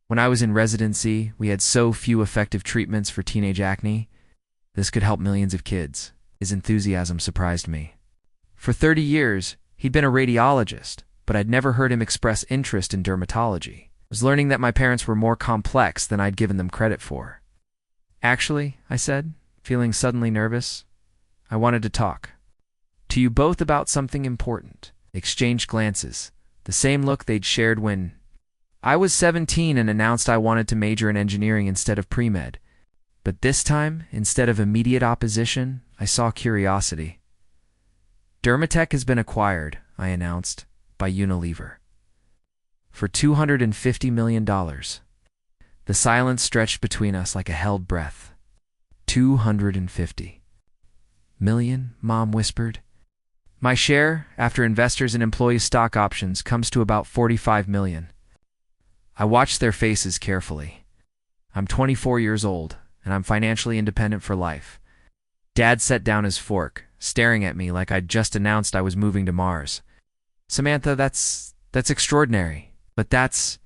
When I was in residency, we had so few effective treatments for teenage acne. This could help millions of kids. His enthusiasm surprised me. For 30 years, he'd been a radiologist, but I'd never heard him express interest in dermatology. I was learning that my parents were more complex than I'd given them credit for. Actually, I said, feeling suddenly nervous, I wanted to talk to you both about something important. Exchanged glances, the same look they'd shared when I was 17 and announced I wanted to major in engineering instead of pre-med. But this time, instead of immediate opposition, I saw curiosity. Dermatech has been acquired, I announced, by Unilever. For $250 million. The silence stretched between us like a held breath. 250 million, Mom whispered. My share, after investors and employees' stock options, comes to about 45 million. I watched their faces carefully. I'm 24 years old, and I'm financially independent for life. Dad set down his fork, staring at me like I'd just announced I was moving to Mars. Samantha, that's extraordinary, but that's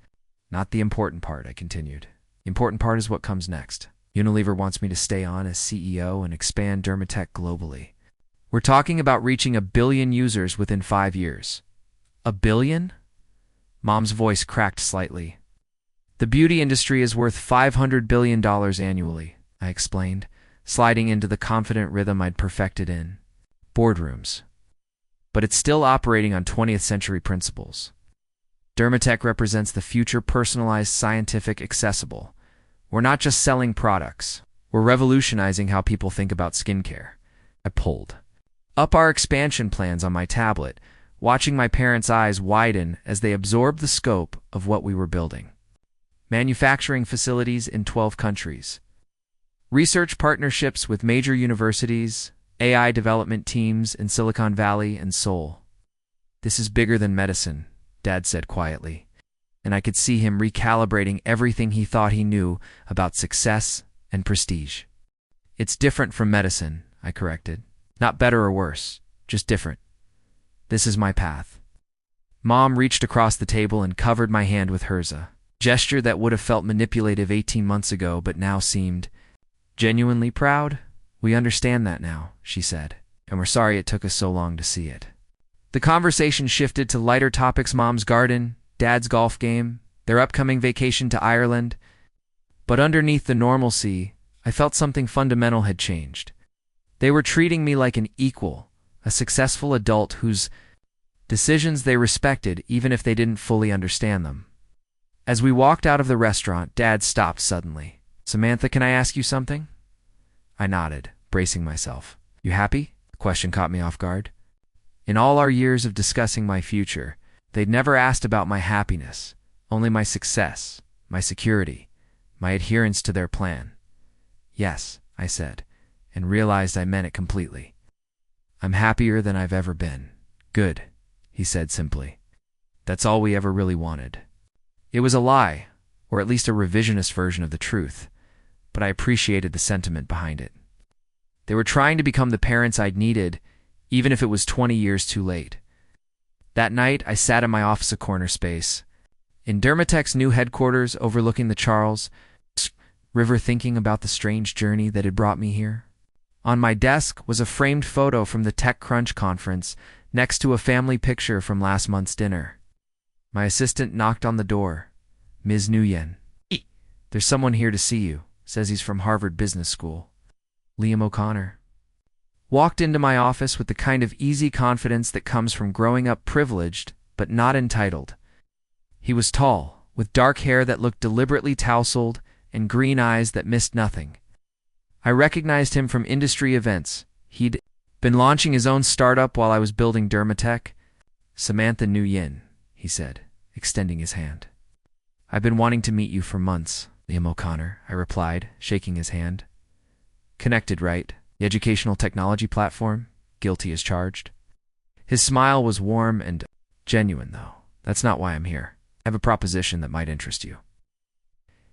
not the important part, I continued. The important part is what comes next. Unilever wants me to stay on as CEO and expand Dermatech globally. We're talking about reaching 1 billion users within 5 years. 1 billion? Mom's voice cracked slightly. The beauty industry is worth $500 billion annually, I explained, sliding into the confident rhythm I'd perfected in boardrooms. But it's still operating on 20th century principles. Dermatech represents the future personalized, scientific, accessible. We're not just selling products. We're revolutionizing how people think about skincare. I pulled up our expansion plans on my tablet, watching my parents' eyes widen as they absorbed the scope of what we were building. Manufacturing facilities in 12 countries. Research partnerships with major universities, AI development teams in Silicon Valley and Seoul. This is bigger than medicine, Dad said quietly, and I could see him recalibrating everything he thought he knew about success and prestige. It's different from medicine, I corrected. Not better or worse, just different. This is my path. Mom reached across the table and covered my hand with hers, a gesture that would have felt manipulative 18 months ago but now seemed genuinely proud. We understand that now, she said, and we're sorry it took us so long to see it. The conversation shifted to lighter topics: Mom's garden, Dad's golf game, their upcoming vacation to Ireland. But underneath the normalcy, I felt something fundamental had changed. They were treating me like an equal, a successful adult whose decisions they respected even if they didn't fully understand them. As we walked out of the restaurant, Dad stopped suddenly. Samantha, can I ask you something? I nodded, bracing myself. You happy? The question caught me off guard. In all our years of discussing my future, they'd never asked about my happiness, only my success, my security, my adherence to their plan. Yes, I said, and realized I meant it completely. I'm happier than I've ever been. Good, he said simply. That's all we ever really wanted. It was a lie, or at least a revisionist version of the truth, but I appreciated the sentiment behind it. They were trying to become the parents I'd needed, even if it was 20 years too late. That night, I sat in my office, a corner space, in Dermatech's new headquarters overlooking the Charles River, thinking about the strange journey that had brought me here. On my desk was a framed photo from the TechCrunch conference next to a family picture from last month's dinner. My assistant knocked on the door. Ms. Nguyen. There's someone here to see you. Says he's from Harvard Business School. Liam O'Connor. Walked into my office with the kind of easy confidence that comes from growing up privileged, but not entitled. He was tall, with dark hair that looked deliberately tousled and green eyes that missed nothing. I recognized him from industry events. He'd been launching his own startup while I was building Dermatech. Samantha Nguyen, he said, extending his hand. I've been wanting to meet you for months, Liam O'Connor, I replied, shaking his hand. Connected, right? The educational technology platform? Guilty as charged. His smile was warm and genuine, though. That's not why I'm here. I have a proposition that might interest you.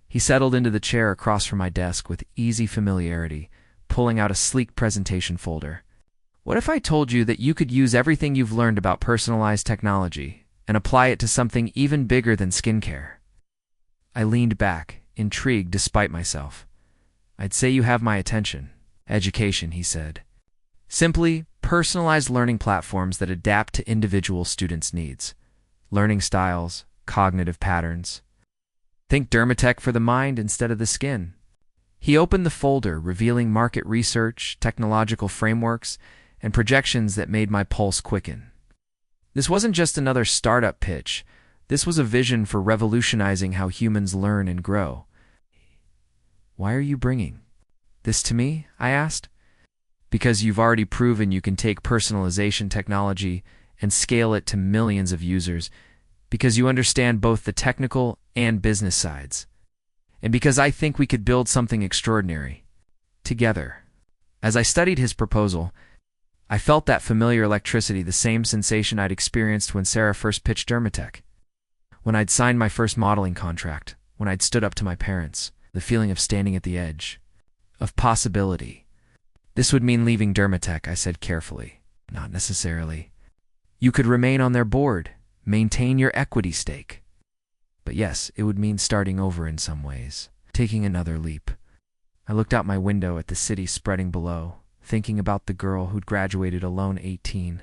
He settled into the chair across from my desk with easy familiarity, pulling out a sleek presentation folder. What if I told you that you could use everything you've learned about personalized technology and apply it to something even bigger than skincare? I leaned back, intrigued despite myself. I'd say you have my attention. Education, he said. Simply personalized learning platforms that adapt to individual students' needs. Learning styles, cognitive patterns. Think Dermatech for the mind instead of the skin. He opened the folder, revealing market research, technological frameworks, and projections that made my pulse quicken. This wasn't just another startup pitch. This was a vision for revolutionizing how humans learn and grow. Why are you bringing this to me? I asked. Because you've already proven you can take personalization technology and scale it to millions of users. Because you understand both the technical and business sides. And because I think we could build something extraordinary. Together. As I studied his proposal, I felt that familiar electricity, the same sensation I'd experienced when Sarah first pitched Dermatech. When I'd signed my first modeling contract, when I'd stood up to my parents, the feeling of standing at the edge, of possibility. This would mean leaving Dermatech, I said carefully. Not necessarily. You could remain on their board, maintain your equity stake. But yes, it would mean starting over in some ways, taking another leap. I looked out my window at the city spreading below, thinking about the girl who'd graduated alone 18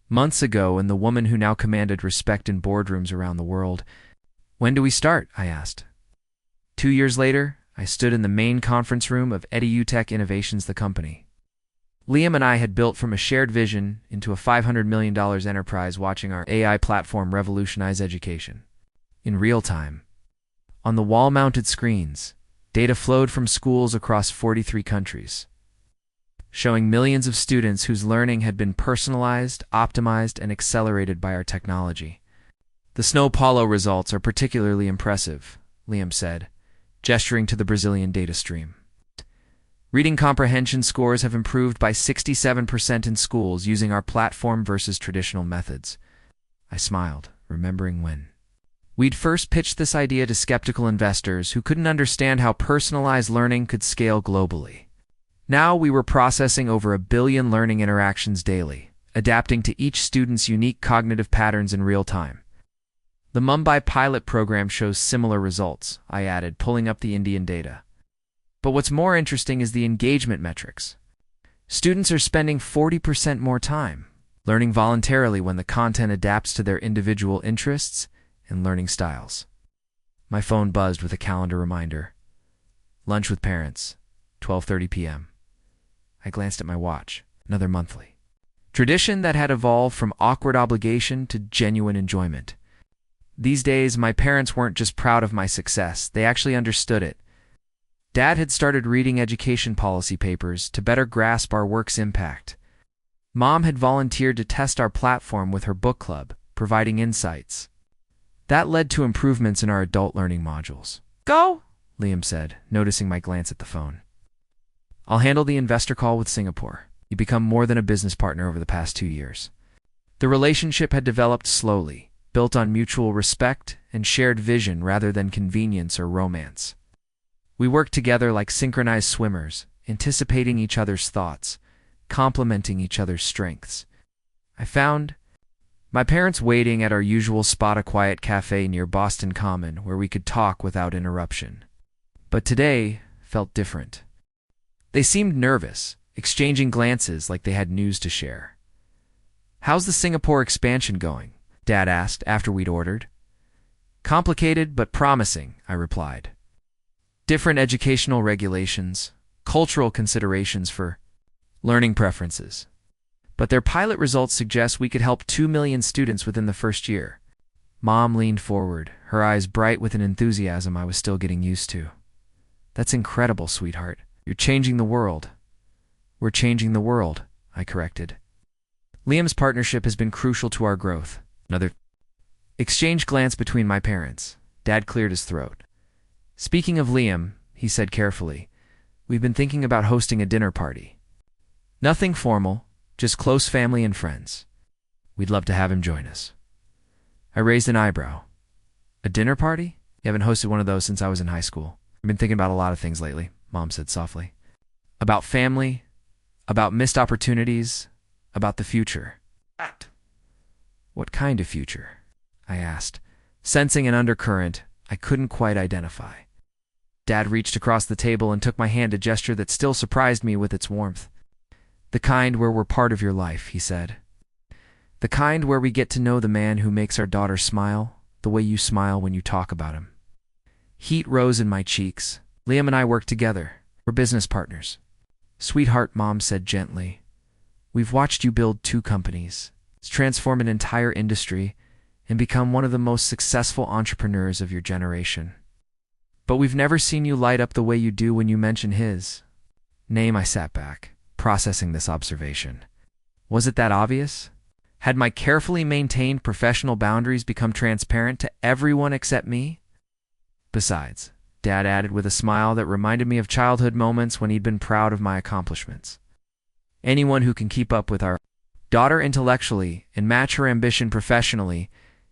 months ago and the woman who now commanded respect in boardrooms around the world. When do we start? I asked. 2 years later, I stood in the main conference room of EduTech Innovations, the company. Liam and I had built from a shared vision into a $500 million enterprise, watching our AI platform revolutionize education. In real time. On the wall-mounted screens, data flowed from schools across 43 countries, showing millions of students whose learning had been personalized, optimized, and accelerated by our technology. The São Paulo results are particularly impressive, Liam said, gesturing to the Brazilian data stream. Reading comprehension scores have improved by 67% in schools using our platform versus traditional methods. I smiled, remembering when we'd first pitched this idea to skeptical investors who couldn't understand how personalized learning could scale globally. Now we were processing over 1 billion learning interactions daily, adapting to each student's unique cognitive patterns in real time. The Mumbai pilot program shows similar results, I added, pulling up the Indian data. But what's more interesting is the engagement metrics. Students are spending 40% more time learning voluntarily when the content adapts to their individual interests and learning styles. My phone buzzed with a calendar reminder. Lunch with parents, 12:30 p.m. I glanced at my watch, another monthly tradition that had evolved from awkward obligation to genuine enjoyment. These days, my parents weren't just proud of my success, they actually understood it. Dad had started reading education policy papers to better grasp our work's impact. Mom had volunteered to test our platform with her book club, providing insights. That led to improvements in our adult learning modules. Go! Liam said, noticing my glance at the phone. I'll handle the investor call with Singapore. You become more than a business partner over the past 2 years. The relationship had developed slowly, built on mutual respect and shared vision rather than convenience or romance. We worked together like synchronized swimmers, anticipating each other's thoughts, complementing each other's strengths. I found my parents waiting at our usual spot, a quiet cafe near Boston Common, where we could talk without interruption. But today felt different. They seemed nervous, exchanging glances like they had news to share. How's the Singapore expansion going? Dad asked after we'd ordered. Complicated but promising, I replied. Different educational regulations, cultural considerations for learning preferences. But their pilot results suggest we could help 2 million students within the first year. Mom leaned forward, her eyes bright with an enthusiasm I was still getting used to. That's incredible, sweetheart. You're changing the world. We're changing the world, I corrected. Liam's partnership has been crucial to our growth. Another exchange glance between my parents. Dad cleared his throat. Speaking of Liam, he said carefully, we've been thinking about hosting a dinner party. Nothing formal, just close family and friends. We'd love to have him join us. I raised an eyebrow. A dinner party? You haven't hosted one of those since I was in high school. I've been thinking about a lot of things lately, Mom said softly. About family, about missed opportunities, about the future. What kind of future? I asked, sensing an undercurrent I couldn't quite identify. Dad reached across the table and took my hand, a gesture that still surprised me with its warmth. The kind where we're part of your life, he said. The kind where we get to know the man who makes our daughter smile, the way you smile when you talk about him. Heat rose in my cheeks. Liam and I work together. We're business partners. Sweetheart, Mom said gently. We've watched you build 2 companies, transform an entire industry, and become one of the most successful entrepreneurs of your generation. But we've never seen you light up the way you do when you mention his name. I sat back, processing this observation. Was it that obvious? Had my carefully maintained professional boundaries become transparent to everyone except me? Besides, Dad added with a smile that reminded me of childhood moments when he'd been proud of my accomplishments. Anyone who can keep up with our daughter intellectually and match her ambition professionally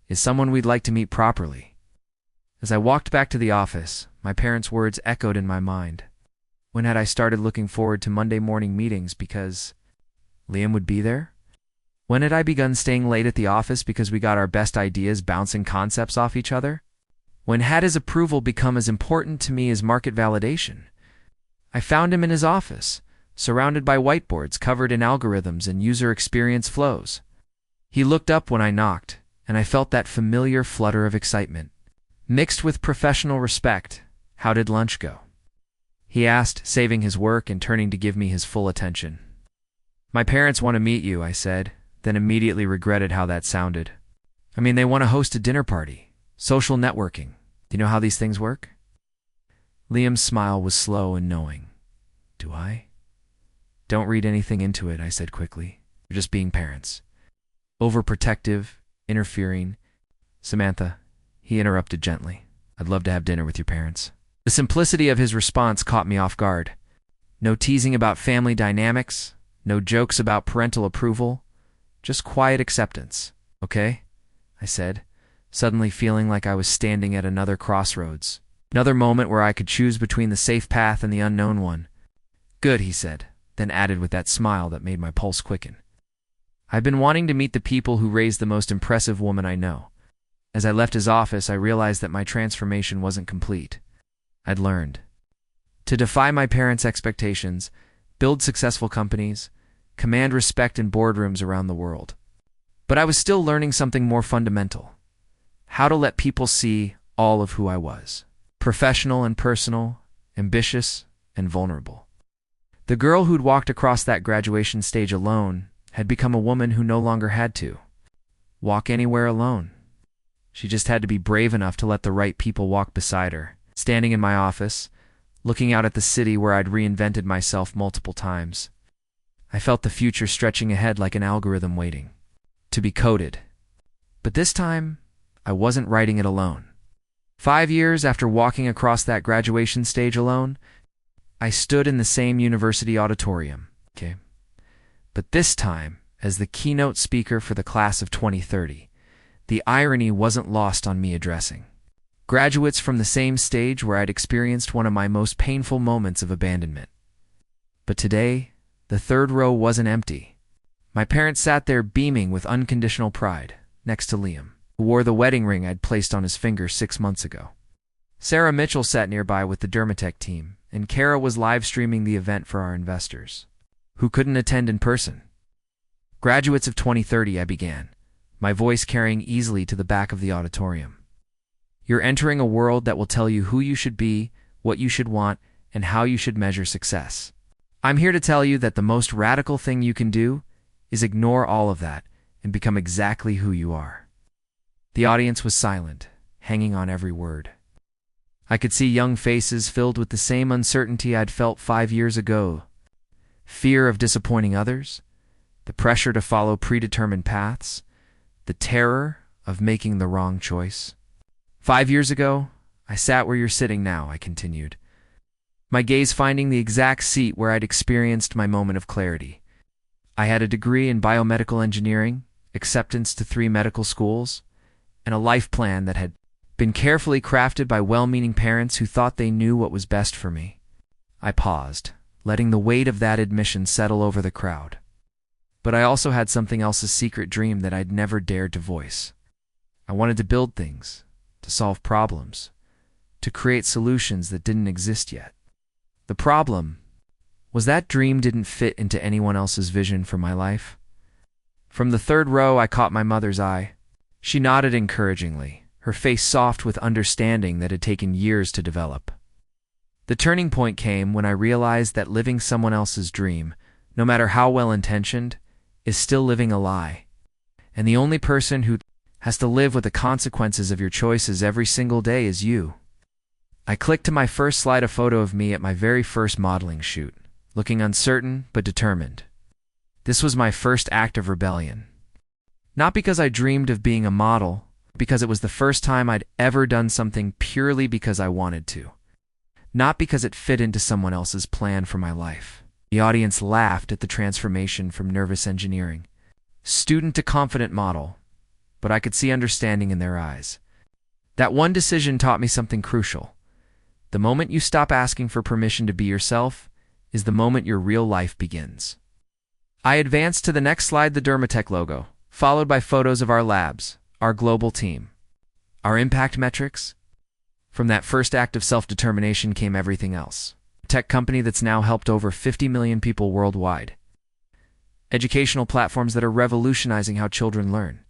is someone we'd like to meet properly. As I walked back to the office, my parents' words echoed in my mind. When had I started looking forward to Monday morning meetings because Liam would be there? When had I begun staying late at the office because we got our best ideas bouncing concepts off each other? When had his approval become as important to me as market validation? I found him in his office, surrounded by whiteboards covered in algorithms and user experience flows. He looked up when I knocked, and I felt that familiar flutter of excitement, mixed with professional respect. How did lunch go? He asked, saving his work and turning to give me his full attention. My parents want to meet you, I said, then immediately regretted how that sounded. I mean, they want to host a dinner party. Social networking. Do you know how these things work? Liam's smile was slow and knowing. Do I? Don't read anything into it, I said quickly. You're just being parents. Overprotective, interfering. Samantha, he interrupted gently. I'd love to have dinner with your parents. The simplicity of his response caught me off guard. No teasing about family dynamics, no jokes about parental approval, just quiet acceptance. Okay? I said, suddenly feeling like I was standing at another crossroads. Another moment where I could choose between the safe path and the unknown one. Good, he said, then added with that smile that made my pulse quicken. I've been wanting to meet the people who raised the most impressive woman I know. As I left his office, I realized that my transformation wasn't complete. I'd learned to defy my parents' expectations, build successful companies, command respect in boardrooms around the world. But I was still learning something more fundamental. How to let people see all of who I was. Professional and personal, ambitious and vulnerable. The girl who'd walked across that graduation stage alone had become a woman who no longer had to walk anywhere alone. She just had to be brave enough to let the right people walk beside her. Standing in my office, looking out at the city where I'd reinvented myself multiple times, I felt the future stretching ahead like an algorithm waiting to be coded. But this time, I wasn't writing it alone. 5 years after walking across that graduation stage alone, I stood in the same university auditorium, but this time as the keynote speaker for the class of 2030. The irony wasn't lost on me addressing graduates from the same stage where I'd experienced one of my most painful moments of abandonment. But today, the third row wasn't empty. My parents sat there beaming with unconditional pride, next to Liam, who wore the wedding ring I'd placed on his finger 6 months ago. Sarah Mitchell sat nearby with the Dermatech team, and Kara was live streaming the event for our investors, who couldn't attend in person. Graduates of 2030, I began, my voice carrying easily to the back of the auditorium. You're entering a world that will tell you who you should be, what you should want, and how you should measure success. I'm here to tell you that the most radical thing you can do is ignore all of that and become exactly who you are. The audience was silent, hanging on every word. I could see young faces filled with the same uncertainty I'd felt 5 years ago. Fear of disappointing others, the pressure to follow predetermined paths, the terror of making the wrong choice. 5 years ago, I sat where you're sitting now, I continued, my gaze finding the exact seat where I'd experienced my moment of clarity. I had a degree in biomedical engineering, acceptance to 3 medical schools, and a life plan that had been carefully crafted by well-meaning parents who thought they knew what was best for me. I paused, letting the weight of that admission settle over the crowd. But I also had something else, a secret dream that I'd never dared to voice. I wanted to build things, to solve problems, to create solutions that didn't exist yet. The problem was that dream didn't fit into anyone else's vision for my life. From the third row, I caught my mother's eye. She nodded encouragingly, her face soft with understanding that had taken years to develop. The turning point came when I realized that living someone else's dream, no matter how well-intentioned, is still living a lie. And the only person who has to live with the consequences of your choices every single day is you. I clicked to my first slide, a photo of me at my very first modeling shoot, looking uncertain but determined. This was my first act of rebellion. Not because I dreamed of being a model, because it was the first time I'd ever done something purely because I wanted to. Not because it fit into someone else's plan for my life. The audience laughed at the transformation from nervous engineering, student to confident model, but I could see understanding in their eyes. That one decision taught me something crucial. The moment you stop asking for permission to be yourself is the moment your real life begins. I advanced to the next slide, the Dermatech logo, followed by photos of our labs, our global team, our impact metrics. From that first act of self-determination came everything else. A tech company that's now helped over 50 million people worldwide. Educational platforms that are revolutionizing how children learn.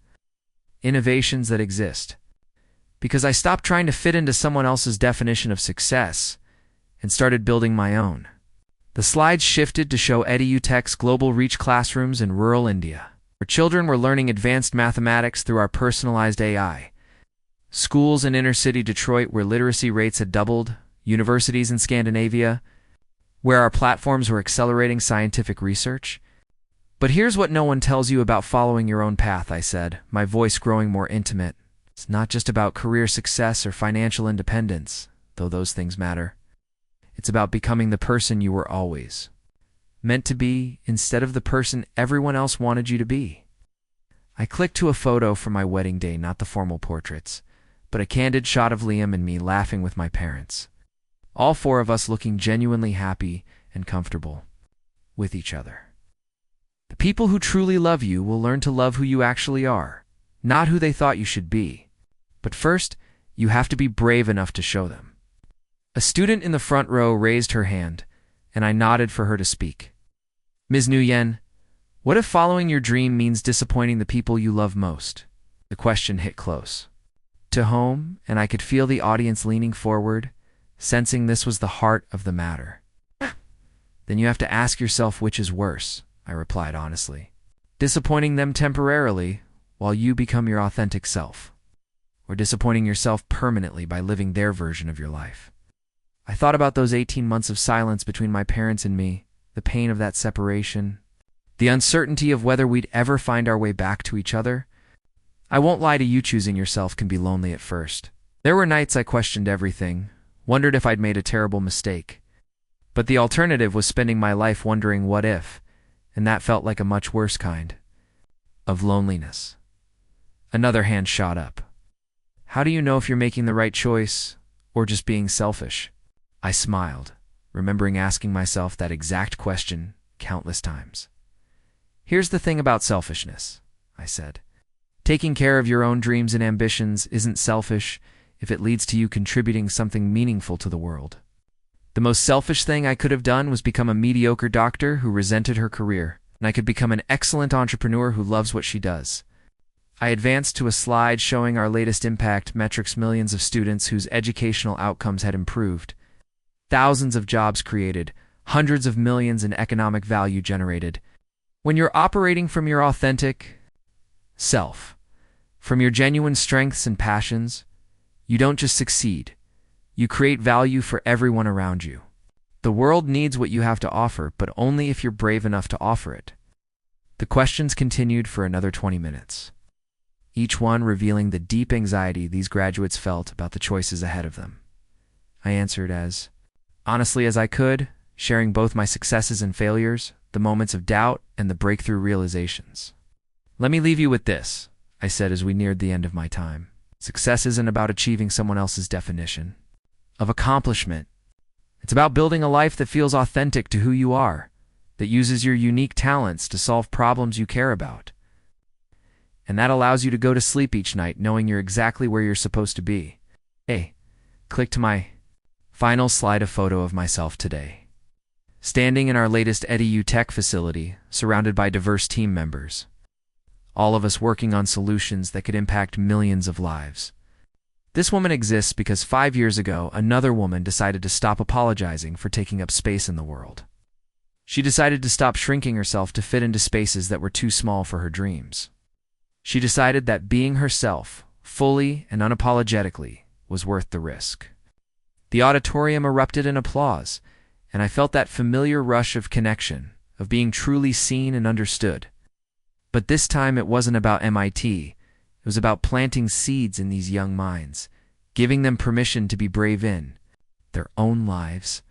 Innovations that exist because I stopped trying to fit into someone else's definition of success and started building my own. The slides shifted to show EduTech's global reach classrooms in rural India, where children were learning advanced mathematics through our personalized AI. Schools in inner-city Detroit where literacy rates had doubled, universities in Scandinavia, where our platforms were accelerating scientific research. But here's what no one tells you about following your own path, I said, my voice growing more intimate. It's not just about career success or financial independence, though those things matter. It's about becoming the person you were always meant to be instead of the person everyone else wanted you to be. I clicked to a photo from my wedding day, not the formal portraits, but a candid shot of Liam and me laughing with my parents. All four of us looking genuinely happy and comfortable with each other. The people who truly love you will learn to love who you actually are, not who they thought you should be. But first, you have to be brave enough to show them. A student in the front row raised her hand, and I nodded for her to speak. Ms. Nguyen, what if following your dream means disappointing the people you love most? The question hit close to home, and I could feel the audience leaning forward, sensing this was the heart of the matter. Then you have to ask yourself which is worse, I replied honestly. Disappointing them temporarily while you become your authentic self, or disappointing yourself permanently by living their version of your life. I thought about those 18 months of silence between my parents and me, the pain of that separation, the uncertainty of whether we'd ever find our way back to each other. I won't lie to you, choosing yourself can be lonely at first. There were nights I questioned everything, wondered if I'd made a terrible mistake. But the alternative was spending my life wondering what if, and that felt like a much worse kind of loneliness. Another hand shot up. How do you know if you're making the right choice or just being selfish? I smiled, remembering asking myself that exact question countless times. Here's the thing about selfishness, I said. Taking care of your own dreams and ambitions isn't selfish if it leads to you contributing something meaningful to the world. The most selfish thing I could have done was become a mediocre doctor who resented her career, and I could become an excellent entrepreneur who loves what she does. I advanced to a slide showing our latest impact metrics: millions of students whose educational outcomes had improved, thousands of jobs created, hundreds of millions in economic value generated. When you're operating from your authentic self, from your genuine strengths and passions, you don't just succeed, you create value for everyone around you. The world needs what you have to offer, but only if you're brave enough to offer it. The questions continued for another 20 minutes, each one revealing the deep anxiety these graduates felt about the choices ahead of them. I answered as honestly as I could, sharing both my successes and failures, the moments of doubt and the breakthrough realizations. Let me leave you with this, I said as we neared the end of my time. Success isn't about achieving someone else's definition of accomplishment. It's about building a life that feels authentic to who you are, that uses your unique talents to solve problems you care about. And that allows you to go to sleep each night knowing you're exactly where you're supposed to be. Hey, click to my final slide, a photo of myself today, standing in our latest EduTech facility, surrounded by diverse team members, all of us working on solutions that could impact millions of lives. This woman exists because 5 years ago, another woman decided to stop apologizing for taking up space in the world. She decided to stop shrinking herself to fit into spaces that were too small for her dreams. She decided that being herself, fully and unapologetically, was worth the risk. The auditorium erupted in applause, and I felt that familiar rush of connection, of being truly seen and understood. But this time it wasn't about MIT. It was about planting seeds in these young minds, giving them permission to be brave in their own lives.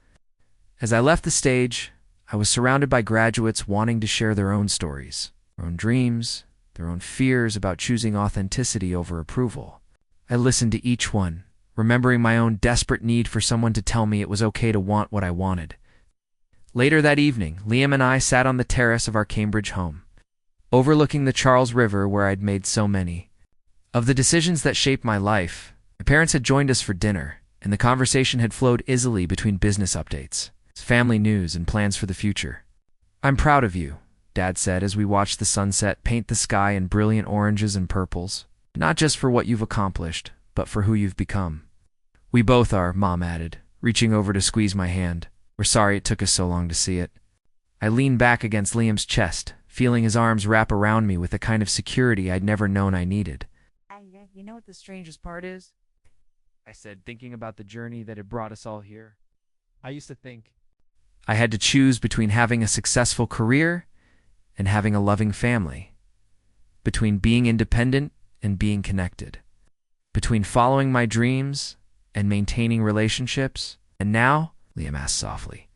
As I left the stage, I was surrounded by graduates wanting to share their own stories, their own dreams, their own fears about choosing authenticity over approval. I listened to each one, remembering my own desperate need for someone to tell me it was okay to want what I wanted. Later that evening, Liam and I sat on the terrace of our Cambridge home, overlooking the Charles River where I'd made so many of the decisions that shaped my life. My parents had joined us for dinner, and the conversation had flowed easily between business updates, family news, and plans for the future. "I'm proud of you," Dad said as we watched the sunset paint the sky in brilliant oranges and purples. "Not just for what you've accomplished, but for who you've become. We both are, Mom added, reaching over to squeeze my hand. We're sorry it took us so long to see it. I leaned back against Liam's chest, feeling his arms wrap around me with a kind of security I'd never known I needed. You know what the strangest part is? I said, thinking about the journey that had brought us all here. I used to think I had to choose between having a successful career and having a loving family, between being independent and being connected, between following my dreams and maintaining relationships. And now, Liam asked softly,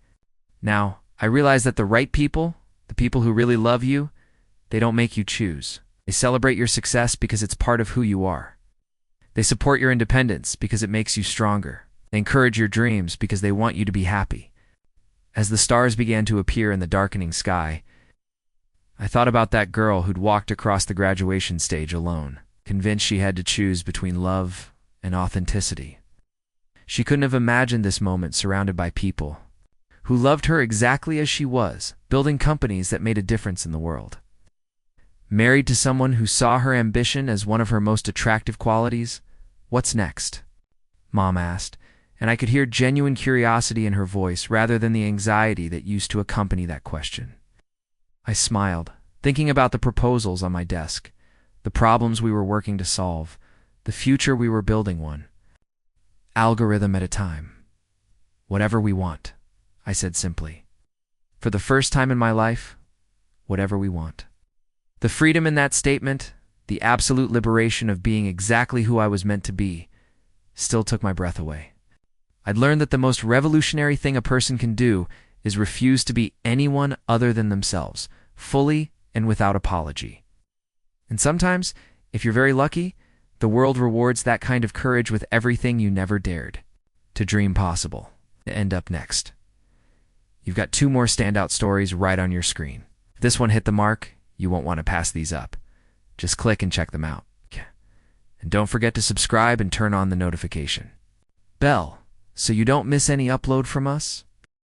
now I realize that the right people, the people who really love you, they don't make you choose. They celebrate your success because it's part of who you are. They support your independence because it makes you stronger. They encourage your dreams because they want you to be happy. As the stars began to appear in the darkening sky, I thought about that girl who'd walked across the graduation stage alone, convinced she had to choose between love and authenticity. She couldn't have imagined this moment surrounded by people who loved her exactly as she was, building companies that made a difference in the world. Married to someone who saw her ambition as one of her most attractive qualities, what's next? Mom asked, and I could hear genuine curiosity in her voice rather than the anxiety that used to accompany that question. I smiled, thinking about the proposals on my desk, the problems we were working to solve, the future we were building one. Algorithm at a time. Whatever we want, I said simply. For the first time in my life, whatever we want. The freedom in that statement, the absolute liberation of being exactly who I was meant to be, still took my breath away. I'd learned that the most revolutionary thing a person can do is refuse to be anyone other than themselves, fully and without apology. And sometimes, if you're very lucky, the world rewards that kind of courage with everything you never dared to dream possible. And up next, you've got 2 more standout stories right on your screen. If this one hit the mark, you won't want to pass these up. Just click and check them out. And don't forget to subscribe and turn on the notification bell so you don't miss any upload from us.